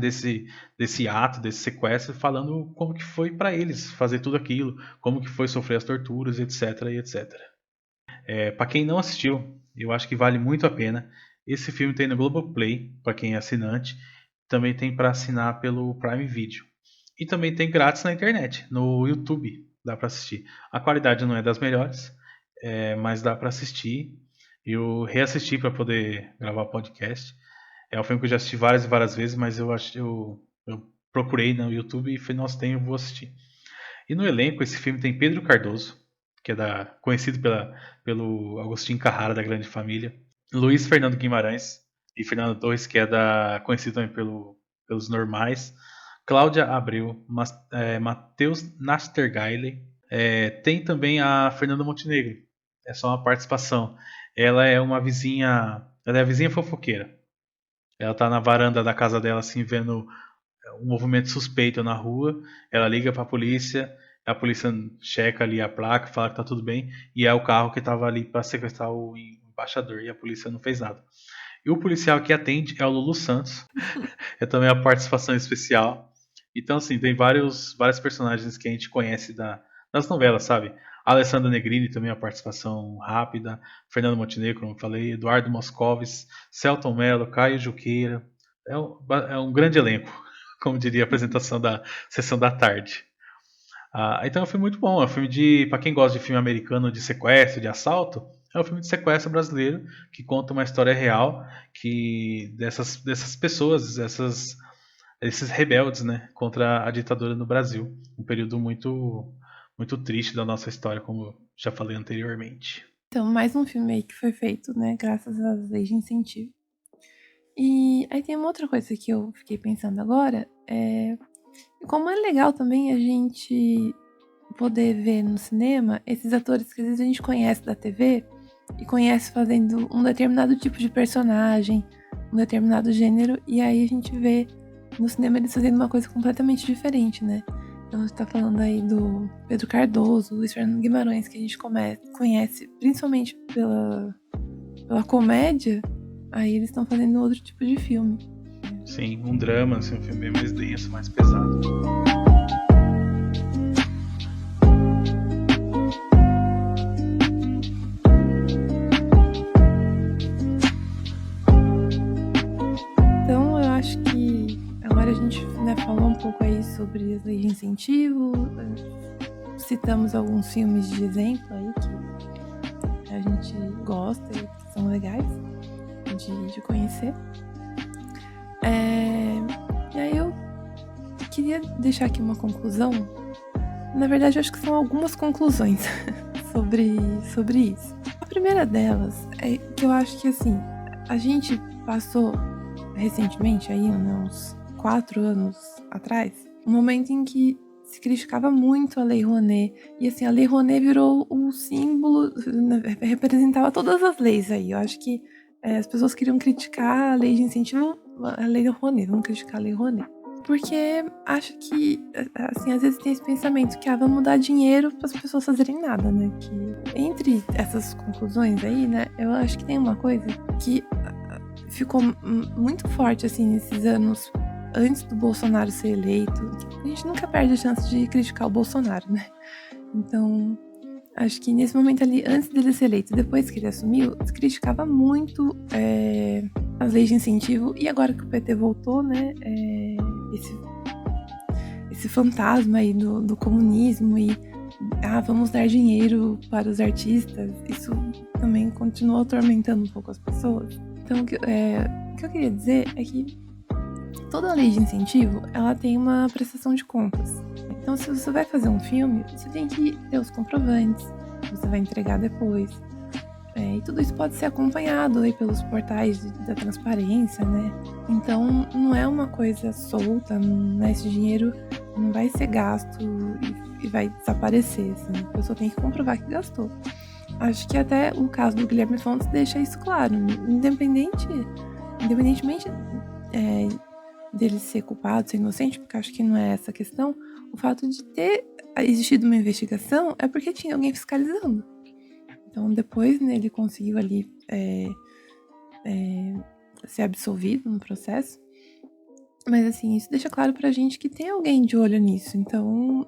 A: desse ato, desse sequestro, falando como que foi para eles fazer tudo aquilo, como que foi sofrer as torturas, etc, e etc. Para quem não assistiu, eu acho que vale muito a pena. Esse filme tem no Globoplay, para quem é assinante. Também tem para assinar pelo Prime Video. E também tem grátis na internet, no YouTube, dá para assistir. A qualidade não é das melhores, mas dá para assistir. Eu reassisti para poder gravar podcast. É um filme que eu já assisti várias e várias vezes, mas eu procurei no YouTube e falei, nossa, eu vou assistir. E no elenco, esse filme tem Pedro Cardoso, que é conhecido pelo Agostinho Carrara, da Grande Família, Luiz Fernando Guimarães e Fernando Torres, que é conhecido também pelos Normais, Cláudia Abreu, Matheus Nastergaile, tem também a Fernanda Montenegro, é só uma participação. Ela é a vizinha fofoqueira. Ela tá na varanda da casa dela, assim, vendo um movimento suspeito na rua, ela liga para a polícia checa ali a placa, fala que tá tudo bem, e é o carro que estava ali para sequestrar o embaixador, e a polícia não fez nada. E o policial que atende é o Lulu Santos, é também a participação especial. Então, assim, tem vários personagens que a gente conhece das novelas, sabe? A Alessandra Negrini também a participação rápida, Fernando Montenegro, como eu falei, Eduardo Moscovis, Celton Mello, Caio Juqueira. É um grande elenco, como diria a apresentação da sessão da tarde. Então é um filme muito bom, é um filme para quem gosta de filme americano de sequestro, de assalto, é um filme de sequestro brasileiro que conta uma história real que dessas pessoas, esses rebeldes, né, contra a ditadura no Brasil, um período muito muito triste da nossa história, como já falei anteriormente.
B: Então, mais um filme aí que foi feito, né, graças às leis de incentivo. E aí tem uma outra coisa que eu fiquei pensando agora, como é legal também a gente poder ver no cinema esses atores que às vezes a gente conhece da TV e conhece fazendo um determinado tipo de personagem, um determinado gênero, e aí a gente vê no cinema eles fazendo uma coisa completamente diferente, né? Então você tá falando aí do Pedro Cardoso, Luiz Fernando Guimarães, que a gente conhece principalmente pela comédia, aí eles estão fazendo outro tipo de filme.
A: Sim, um drama, assim, um filme bem mais denso, mais pesado.
B: Então eu acho que agora a gente, né, falou um pouco aí sobre as leis de incentivo, citamos alguns filmes de exemplo aí que a gente gosta e que são legais de conhecer. E aí eu queria deixar aqui uma conclusão. Na verdade, eu acho que são algumas conclusões sobre isso. A primeira delas é que eu acho que, assim, a gente passou recentemente, aí uns 4 anos atrás, um momento em que se criticava muito a Lei Rouanet. E, assim, a Lei Rouanet virou um símbolo, representava todas as leis aí. Eu acho que as pessoas queriam criticar a lei de incentivo, a Lei Rouanet, vamos criticar a Lei Rouanet. Porque acho que, assim, às vezes tem esse pensamento que vamos dar dinheiro para as pessoas fazerem nada, né? Que entre essas conclusões aí, né, eu acho que tem uma coisa que ficou muito forte, assim, nesses anos antes do Bolsonaro ser eleito. A gente nunca perde a chance de criticar o Bolsonaro, né? Então, acho que nesse momento ali, antes dele ser eleito, depois que ele assumiu, se criticava muito as leis de incentivo. E agora que o PT voltou, né, esse fantasma aí do comunismo e vamos dar dinheiro para os artistas, isso também continuou atormentando um pouco as pessoas. Então, o que eu queria dizer é que toda lei de incentivo, ela tem uma prestação de contas. Então, se você vai fazer um filme, você tem que ter os comprovantes, você vai entregar depois. E tudo isso pode ser acompanhado aí pelos portais da transparência, né? Então, não é uma coisa solta, esse dinheiro não vai ser gasto e vai desaparecer, assim. A pessoa tem que comprovar que gastou. Acho que até o caso do Guilherme Fontes deixa isso claro. Independentemente dele ser culpado, ser inocente, porque acho que não é essa a questão, o fato de ter existido uma investigação é porque tinha alguém fiscalizando. Então, depois, né, ele conseguiu ali ser absolvido no processo. Mas, assim, isso deixa claro pra gente que tem alguém de olho nisso. Então,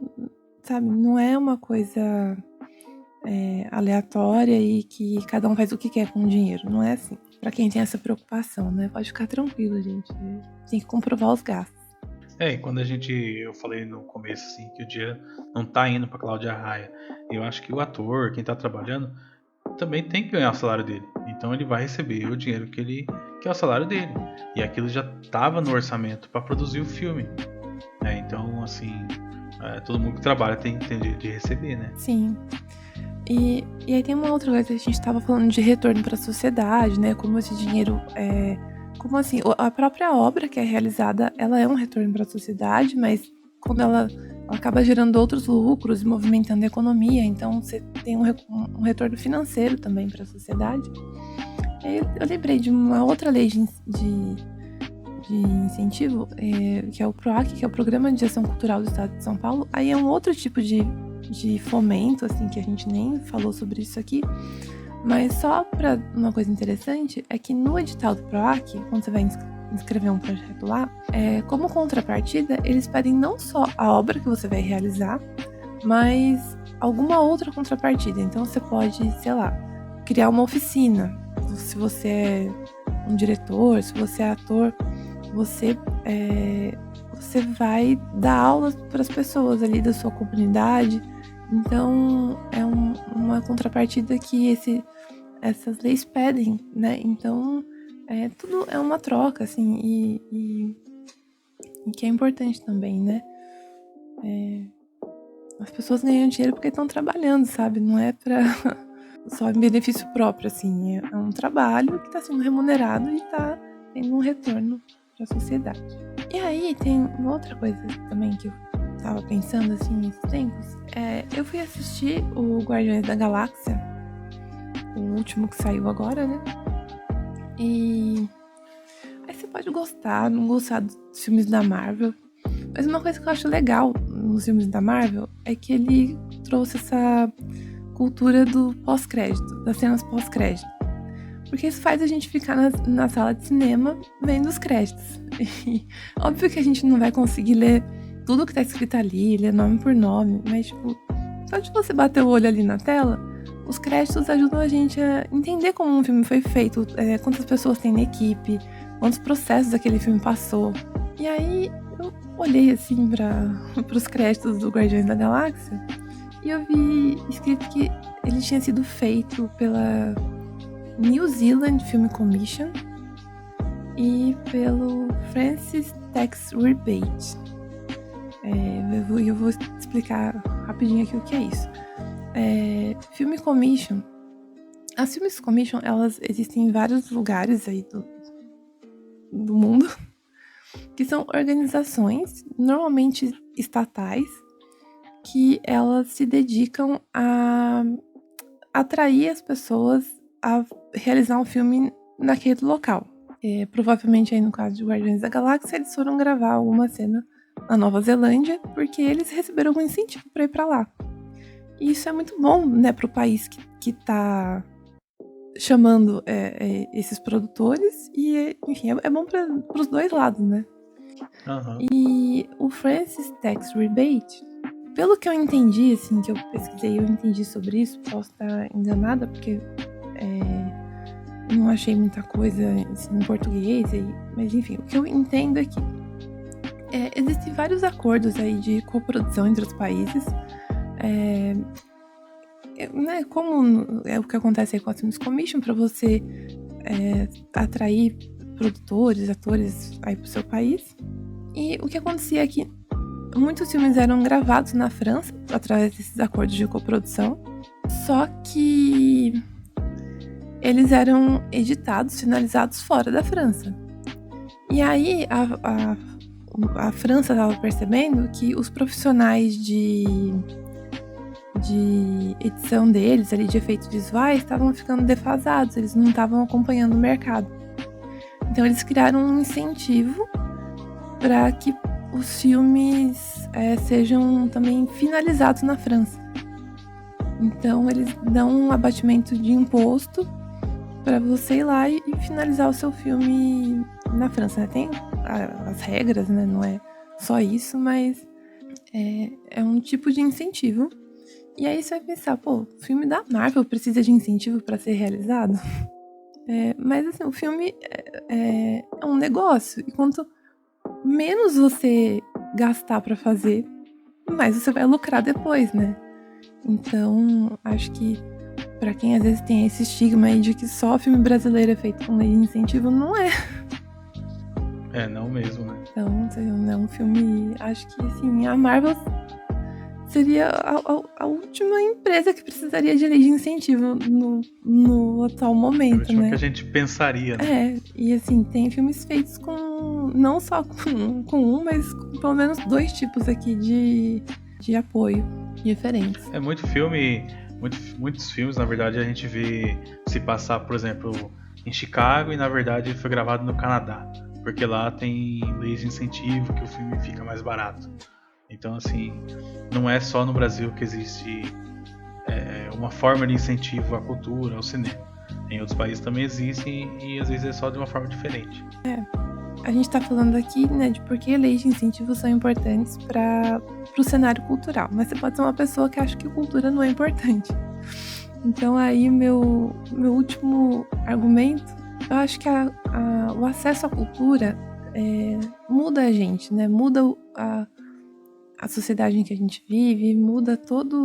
B: sabe, não é uma coisa aleatória e que cada um faz o que quer com o dinheiro. Não é assim. Pra quem tem essa preocupação, né? Pode ficar tranquilo, gente. Tem que comprovar os gastos.
A: E quando eu falei no começo, assim, que o dinheiro não tá indo pra Cláudia Raia, eu acho que o ator, quem tá trabalhando, também tem que ganhar o salário dele. Então ele vai receber o dinheiro que é o salário dele. E aquilo já estava no orçamento para produzir o filme. Então, assim, todo mundo que trabalha tem de receber, né?
B: Sim. E aí tem uma outra coisa que a gente estava falando de retorno para a sociedade, né? Como esse dinheiro como assim, a própria obra que é realizada, ela é um retorno para a sociedade, mas quando ela acaba gerando outros lucros e movimentando a economia, então você tem um retorno financeiro também para a sociedade. Eu lembrei de uma outra lei de incentivo, que é o PROAC, que é o Programa de Ação Cultural do Estado de São Paulo. Aí é um outro tipo de fomento, assim, que a gente nem falou sobre isso aqui. Mas só para uma coisa interessante, é que no edital do PROAC, quando você vai inscrever um projeto lá, como contrapartida, eles pedem não só a obra que você vai realizar, mas alguma outra contrapartida. Então você pode, sei lá, criar uma oficina. Se você é um diretor, se você é ator, você vai dar aulas para as pessoas ali da sua comunidade. Então é uma contrapartida que essas leis pedem, né? Então tudo é uma troca, assim, e que é importante também, né? As pessoas ganham dinheiro porque estão trabalhando, sabe? Não é só em benefício próprio, assim. É um trabalho que está sendo remunerado e está tendo um retorno para a sociedade. E aí tem uma outra coisa também que eu tava pensando, assim, nesses tempos. Eu fui assistir o Guardiões da Galáxia, o último que saiu agora, né? E aí você pode gostar, não gostar dos filmes da Marvel. Mas uma coisa que eu acho legal nos filmes da Marvel é que ele trouxe essa cultura do pós-crédito, das cenas pós-crédito. Porque isso faz a gente ficar na sala de cinema vendo os créditos. E óbvio que a gente não vai conseguir ler tudo que tá escrito ali, ler nome por nome, mas tipo, só de você bater o olho ali na tela, os créditos ajudam a gente a entender como um filme foi feito, quantas pessoas tem na equipe, quantos processos aquele filme passou. E aí eu olhei assim para os créditos do Guardiões da Galáxia e eu vi escrito que ele tinha sido feito pela New Zealand Film Commission e pelo Francis Tax Rebate. Eu vou explicar rapidinho aqui o que é isso. Film Commission. As Film Commission, elas existem em vários lugares aí do mundo, que são organizações, normalmente estatais, que elas se dedicam a atrair as pessoas a realizar um filme naquele local. Provavelmente aí no caso de Guardiões da Galáxia, eles foram gravar alguma cena na Nova Zelândia, porque eles receberam algum incentivo para ir para lá. E isso é muito bom, né, para o país que tá chamando esses produtores e, enfim, é bom para os dois lados, né?
A: Uhum.
B: E o Francis Tax Rebate, pelo que eu entendi, assim, que eu pesquisei, eu entendi sobre isso, posso estar enganada, porque não achei muita coisa assim, em português, mas enfim, o que eu entendo é que existem vários acordos aí de coprodução entre os países, né, como é o que acontece aí com a Films Commission, para você atrair produtores, atores aí pro seu país. E o que acontecia é que muitos filmes eram gravados na França através desses acordos de coprodução, só que eles eram editados, finalizados fora da França. E aí a França estava percebendo que os profissionais de edição deles, ali, de efeitos visuais, estavam ficando defasados, eles não estavam acompanhando o mercado. Então eles criaram um incentivo para que os filmes sejam também finalizados na França. Então eles dão um abatimento de imposto para você ir lá e finalizar o seu filme na França, né? Tem as regras, né? Não é só isso, mas é um tipo de incentivo. E aí você vai pensar, o filme da Marvel precisa de incentivo para ser realizado? Mas assim, o filme é um negócio, e quanto menos você gastar para fazer, mais você vai lucrar depois, né? Então, acho que pra quem às vezes tem esse estigma aí de que só filme brasileiro é feito com lei de incentivo, não é.
A: Não mesmo, né?
B: Então, é um filme... Acho que, assim, a Marvel seria a última empresa que precisaria de lei de incentivo no atual momento,
A: É o
B: né?
A: que a gente pensaria, né?
B: E assim, tem filmes feitos com... Não só com um, mas com pelo menos 2 tipos aqui de apoio diferentes.
A: Muito filme... Muitos filmes, na verdade, a gente vê se passar, por exemplo, em Chicago e, na verdade, foi gravado no Canadá. porque lá tem leis de incentivo que o filme fica mais barato. Então, assim, não é só no Brasil que existe uma forma de incentivo à cultura, ao cinema. Em outros países também existem e às vezes é só de uma forma diferente.
B: A gente está falando aqui, né, de por que leis de incentivo são importantes para o cenário cultural. Mas você pode ser uma pessoa que acha que cultura não é importante. Então aí meu último argumento, eu acho que o acesso à cultura muda a gente, né? Muda a sociedade em que a gente vive, muda toda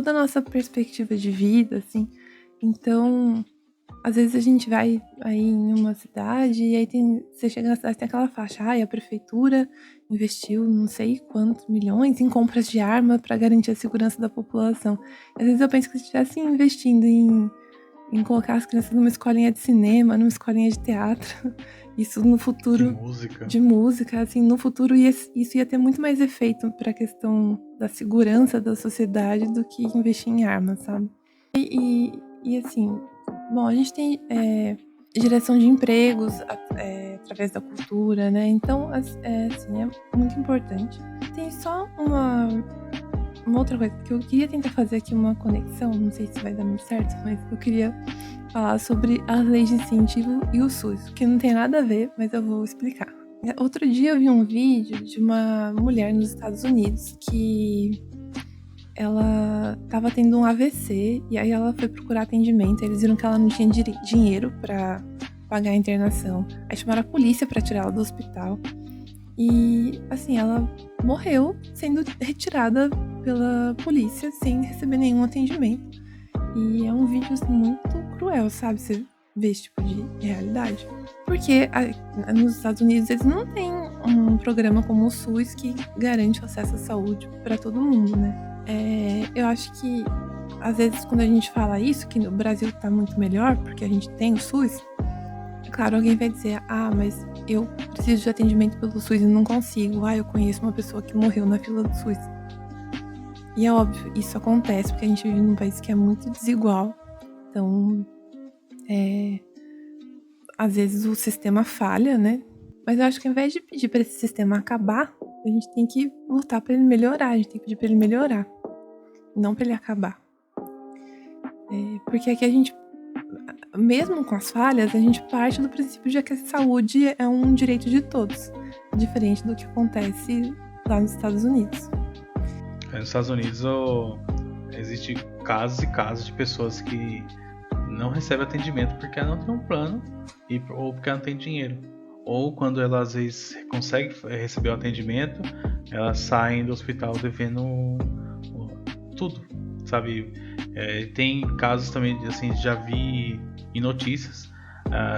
B: a nossa perspectiva de vida, assim. Então, às vezes a gente vai aí em uma cidade e aí você chega na cidade e tem aquela faixa, a prefeitura investiu não sei quantos milhões em compras de arma para garantir a segurança da população. Às vezes eu penso que se estivesse investindo em colocar as crianças numa escolinha de cinema, numa escolinha de teatro, isso no futuro... De música, assim, no futuro isso ia ter muito mais efeito para a questão da segurança da sociedade do que investir em armas, sabe? E assim... Bom, a gente tem geração de empregos através da cultura, né? Então, assim, é muito importante. Tem só uma outra coisa que eu queria tentar fazer aqui uma conexão, não sei se vai dar muito certo, mas eu queria falar sobre as leis de incentivo e o SUS, que não tem nada a ver, mas eu vou explicar. Outro dia eu vi um vídeo de uma mulher nos Estados Unidos que ela tava tendo um AVC e aí ela foi procurar atendimento. Eles viram que ela não tinha dinheiro pra pagar a internação. Aí chamaram a polícia pra tirar ela do hospital. E, assim, ela morreu sendo retirada pela polícia sem receber nenhum atendimento. E é um vídeo assim, muito cruel, sabe? Você vê esse tipo de realidade. Porque nos Estados Unidos eles não têm um programa como o SUS que garante o acesso à saúde pra todo mundo, né? Eu acho que, às vezes, quando a gente fala isso, que no Brasil tá muito melhor, porque a gente tem o SUS, é claro, alguém vai dizer, mas eu preciso de atendimento pelo SUS e não consigo. Eu conheço uma pessoa que morreu na fila do SUS. E é óbvio, isso acontece, porque a gente vive num país que é muito desigual. Então, às vezes o sistema falha, né? Mas eu acho que ao invés de pedir pra esse sistema acabar, a gente tem que lutar pra ele melhorar, a gente tem que pedir pra ele melhorar, não pra ele acabar. Porque aqui a gente, mesmo com as falhas, a gente parte do princípio de que a saúde é um direito de todos, diferente do que acontece lá nos Estados Unidos.
A: Nos Estados Unidos existem casos e casos de pessoas que não recebem atendimento porque ela não tem um plano ou porque ela não tem dinheiro. Ou quando ela às vezes consegue receber o atendimento, elas saem do hospital devendo tudo, sabe? Tem casos também, assim, já vi em notícias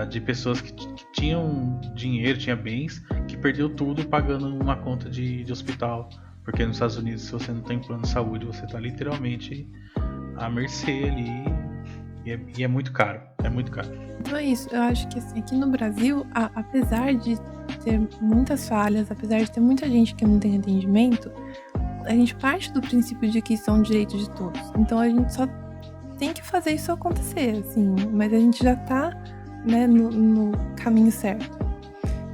A: de pessoas que tinham dinheiro, tinham bens, que perdeu tudo pagando uma conta de hospital. Porque nos Estados Unidos, se você não tem plano de saúde, você está literalmente à mercê ali. E é muito caro,
B: Então é isso, eu acho que assim, aqui no Brasil, apesar de ter muitas falhas, apesar de ter muita gente que não tem atendimento, a gente parte do princípio de que isso é um direito de todos. Então a gente só tem que fazer isso acontecer, assim, mas a gente já tá, né, no caminho certo.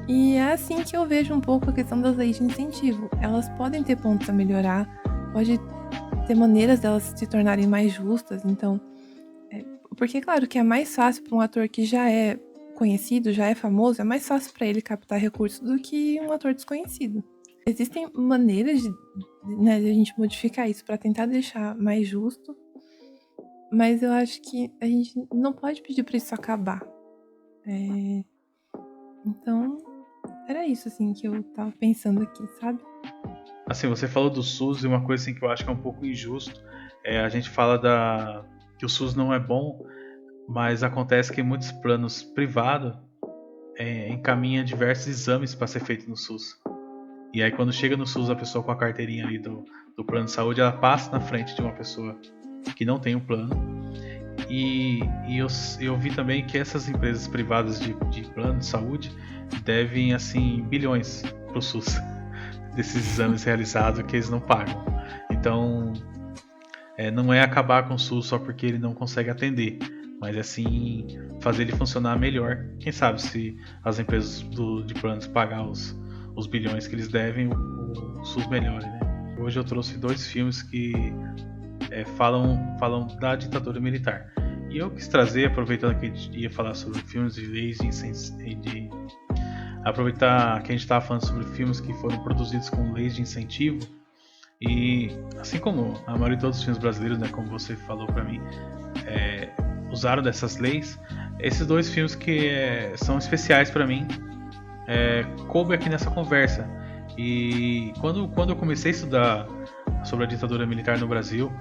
B: E é assim que eu vejo um pouco a questão das leis de incentivo. Elas podem ter pontos a melhorar, pode ter maneiras delas se tornarem mais justas, então... Porque, claro, que é mais fácil para um ator que já é conhecido, já é famoso, é mais fácil para ele captar recursos do que um ator desconhecido. Existem maneiras de a gente modificar isso para tentar deixar mais justo, mas eu acho que a gente não pode pedir para isso acabar. Então, era isso, assim, que eu tava pensando aqui, sabe?
A: Assim, você falou do SUS e uma coisa assim, que eu acho que é um pouco injusto. A gente fala que o SUS não é bom, mas acontece que muitos planos privados encaminham diversos exames para ser feito no SUS. E aí quando chega no SUS, a pessoa com a carteirinha ali do plano de saúde, ela passa na frente de uma pessoa que não tem um plano. E eu vi também que essas empresas privadas de plano de saúde devem assim bilhões pro SUS desses exames realizados que eles não pagam. Então não é acabar com o SUS só porque ele não consegue atender, mas assim fazer ele funcionar melhor. Quem sabe se as empresas de planos pagar os bilhões que eles devem, o SUS melhore, né? Hoje eu trouxe 2 filmes que falam da ditadura militar. E eu quis trazer, aproveitando que a gente ia falar sobre filmes de leis de aproveitar que a gente estava falando sobre filmes que foram produzidos com leis de incentivo. E assim como a maioria de todos os filmes brasileiros, né, como você falou para mim, usaram dessas leis, esses 2 filmes que são especiais para mim, coube aqui nessa conversa. E quando eu comecei a estudar sobre a ditadura militar no Brasil,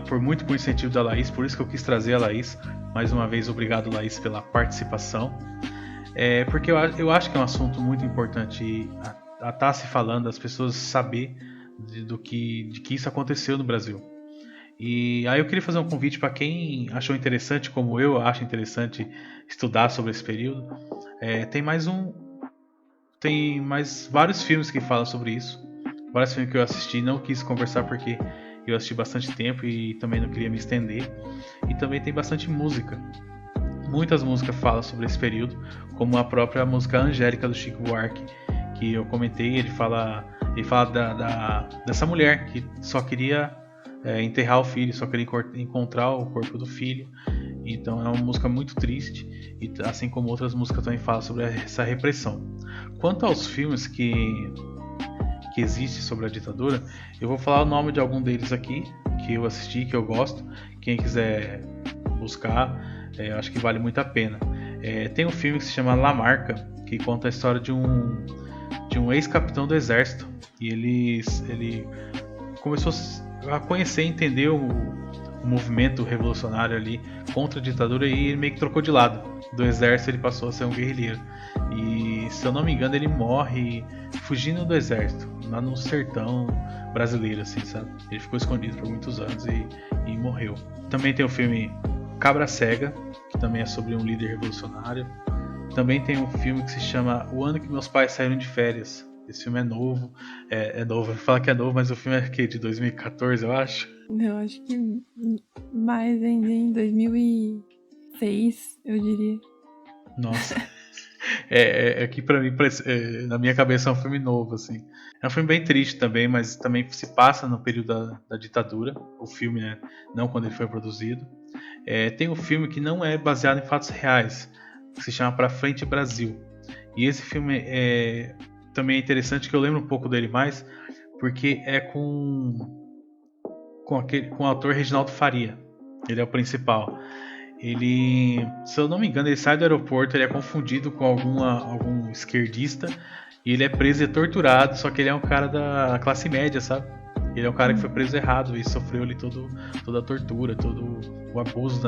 A: por incentivo da Laís, por isso que eu quis trazer a Laís. Mais uma vez, obrigado, Laís, pela participação. Porque eu acho que é um assunto muito importante a estar se falando, as pessoas saber de que isso aconteceu no Brasil. E aí eu queria fazer um convite para quem achou interessante, como eu acho interessante, estudar sobre esse período. Tem mais vários filmes que falam sobre isso. Vários filmes que eu assisti, não quis conversar porque eu assisti bastante tempo e também não queria me estender. E também tem bastante música. Muitas músicas falam sobre esse período, como a própria música Angélica do Chico Buarque, que eu comentei. Ele fala dessa mulher que só queria enterrar o filho, só queria encontrar o corpo do filho. Então é uma música muito triste, e assim como outras músicas também falam sobre essa repressão. Quanto aos filmes que existem sobre a ditadura, eu vou falar o nome de algum deles aqui, que eu assisti, que eu gosto. Quem quiser buscar, eu acho que vale muito a pena. Tem um filme que se chama La Marca, que conta a história de um ex-capitão do exército, e ele começou a conhecer e entender o movimento revolucionário ali contra a ditadura, e ele meio que trocou de lado. Do exército ele passou a ser um guerrilheiro, e se eu não me engano ele morre fugindo do exército, lá no sertão brasileiro, assim, sabe? Ele ficou escondido por muitos anos e morreu. Também tem o filme Cabra Cega, que também é sobre um líder revolucionário. Também tem um filme que se chama O Ano que Meus Pais Saíram de Férias. Esse filme é novo. Novo, fala que é novo, mas o filme é de 2014, eu acho.
B: Eu acho que mais ainda em 2006, eu diria.
A: Nossa. Que pra mim, na minha cabeça, é um filme novo, assim. É um filme bem triste também, mas também se passa no período da ditadura. O filme, né? Não quando ele foi produzido. Tem um filme que não é baseado em fatos reais, que se chama Pra Frente Brasil. E esse filme também é interessante, que eu lembro um pouco dele mais, porque é com o ator Reginaldo Faria. Ele é o principal. Ele, se eu não me engano, ele sai do aeroporto, ele é confundido com algum esquerdista, e ele é preso e torturado, só que ele é um cara da classe média, sabe? Ele é um cara que foi preso errado e sofreu ali toda a tortura, todo o abuso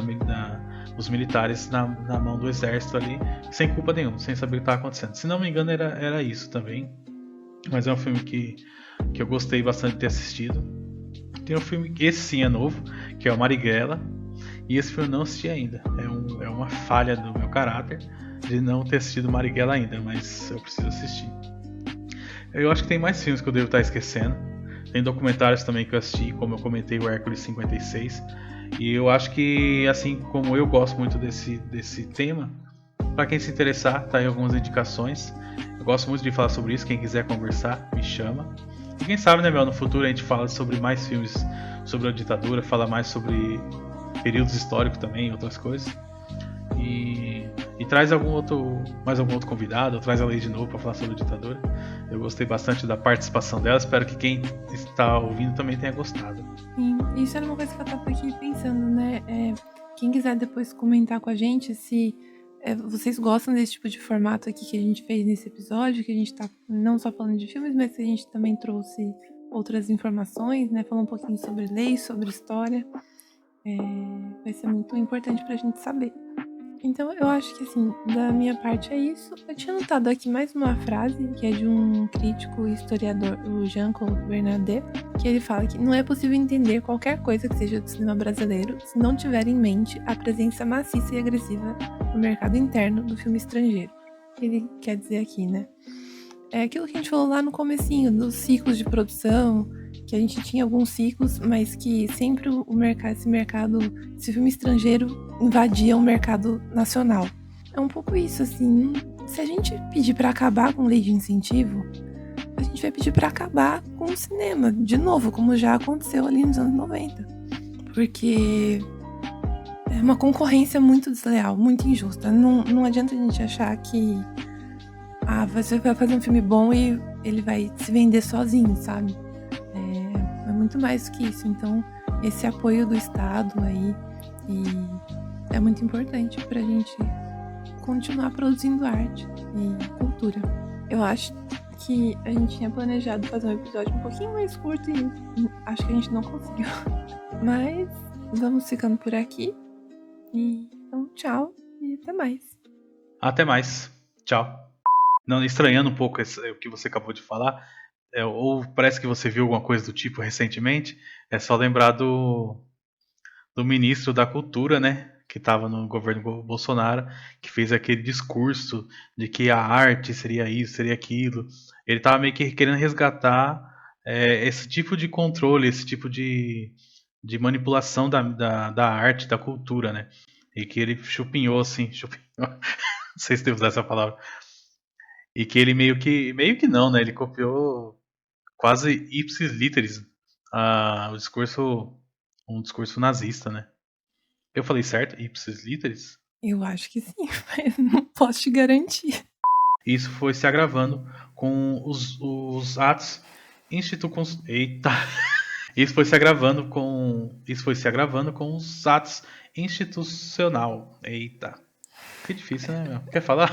A: dos militares na mão do exército ali, sem culpa nenhuma, sem saber o que estava acontecendo. Se não me engano, era isso também. Mas é um filme que eu gostei bastante de ter assistido. Tem um filme, esse sim é novo, que é o Marighella. E esse filme eu não assisti ainda. É uma falha do meu caráter de não ter assistido Marighella ainda, mas eu preciso assistir. Eu acho que tem mais filmes que eu devo estar esquecendo. Tem documentários também que eu assisti, como eu comentei, o Hércules 56. E eu acho que, assim como eu gosto muito desse tema, para quem se interessar, tá aí algumas indicações. Eu gosto muito de falar sobre isso, quem quiser conversar, me chama. E quem sabe, né, Mel, no futuro a gente fala sobre mais filmes sobre a ditadura, fala mais sobre períodos históricos também, outras coisas. E traz mais algum outro convidado, ou traz a Lei de novo para falar sobre a ditadura. Eu gostei bastante da participação dela, espero que quem está ouvindo também tenha gostado.
B: Sim, isso era uma coisa que eu tava aqui pensando, né? Quem quiser depois comentar com a gente se vocês gostam desse tipo de formato aqui que a gente fez nesse episódio, que a gente tá não só falando de filmes, mas que a gente também trouxe outras informações, né? Falando um pouquinho sobre leis, sobre história. Vai ser muito importante pra gente saber. Então eu acho que, assim, da minha parte é isso. Eu tinha anotado aqui mais uma frase, que é de um crítico e historiador, o Jean-Claude Bernardet, que ele fala que não é possível entender qualquer coisa que seja do cinema brasileiro se não tiver em mente a presença maciça e agressiva no mercado interno do filme estrangeiro. O que ele quer dizer aqui, né? É aquilo que a gente falou lá no comecinho, dos ciclos de produção, que a gente tinha alguns ciclos, mas que sempre esse filme estrangeiro invadia o mercado nacional. É um pouco isso, assim, se a gente pedir pra acabar com lei de incentivo, a gente vai pedir pra acabar com o cinema, de novo, como já aconteceu ali nos anos 90. Porque é uma concorrência muito desleal, muito injusta. Não adianta a gente achar que você vai fazer um filme bom e ele vai se vender sozinho, sabe? É muito mais do que isso. Então, esse apoio do Estado aí é muito importante pra gente continuar produzindo arte e cultura. Eu acho que a gente tinha planejado fazer um episódio um pouquinho mais curto e acho que a gente não conseguiu. Mas vamos ficando por aqui. Então, tchau e até mais.
A: Até mais. Tchau. Não, estranhando um pouco o que você acabou de falar, ou parece que você viu alguma coisa do tipo recentemente, é só lembrar do ministro da Cultura, né? Que estava no governo Bolsonaro, que fez aquele discurso de que a arte seria isso, seria aquilo. Ele estava meio que querendo resgatar esse tipo de controle, esse tipo de manipulação da arte, da cultura, né? E que ele chupinhou, assim, não sei se devo usar essa palavra. E que ele meio que não, né? Ele copiou quase ipsis literis um discurso nazista, né? Eu falei certo? Ipsis literis?
B: Eu acho que sim, mas não posso te garantir.
A: Isso foi se agravando com os atos Eita! Isso foi se agravando com os atos institucional. Eita! Que difícil, né, meu? Quer falar?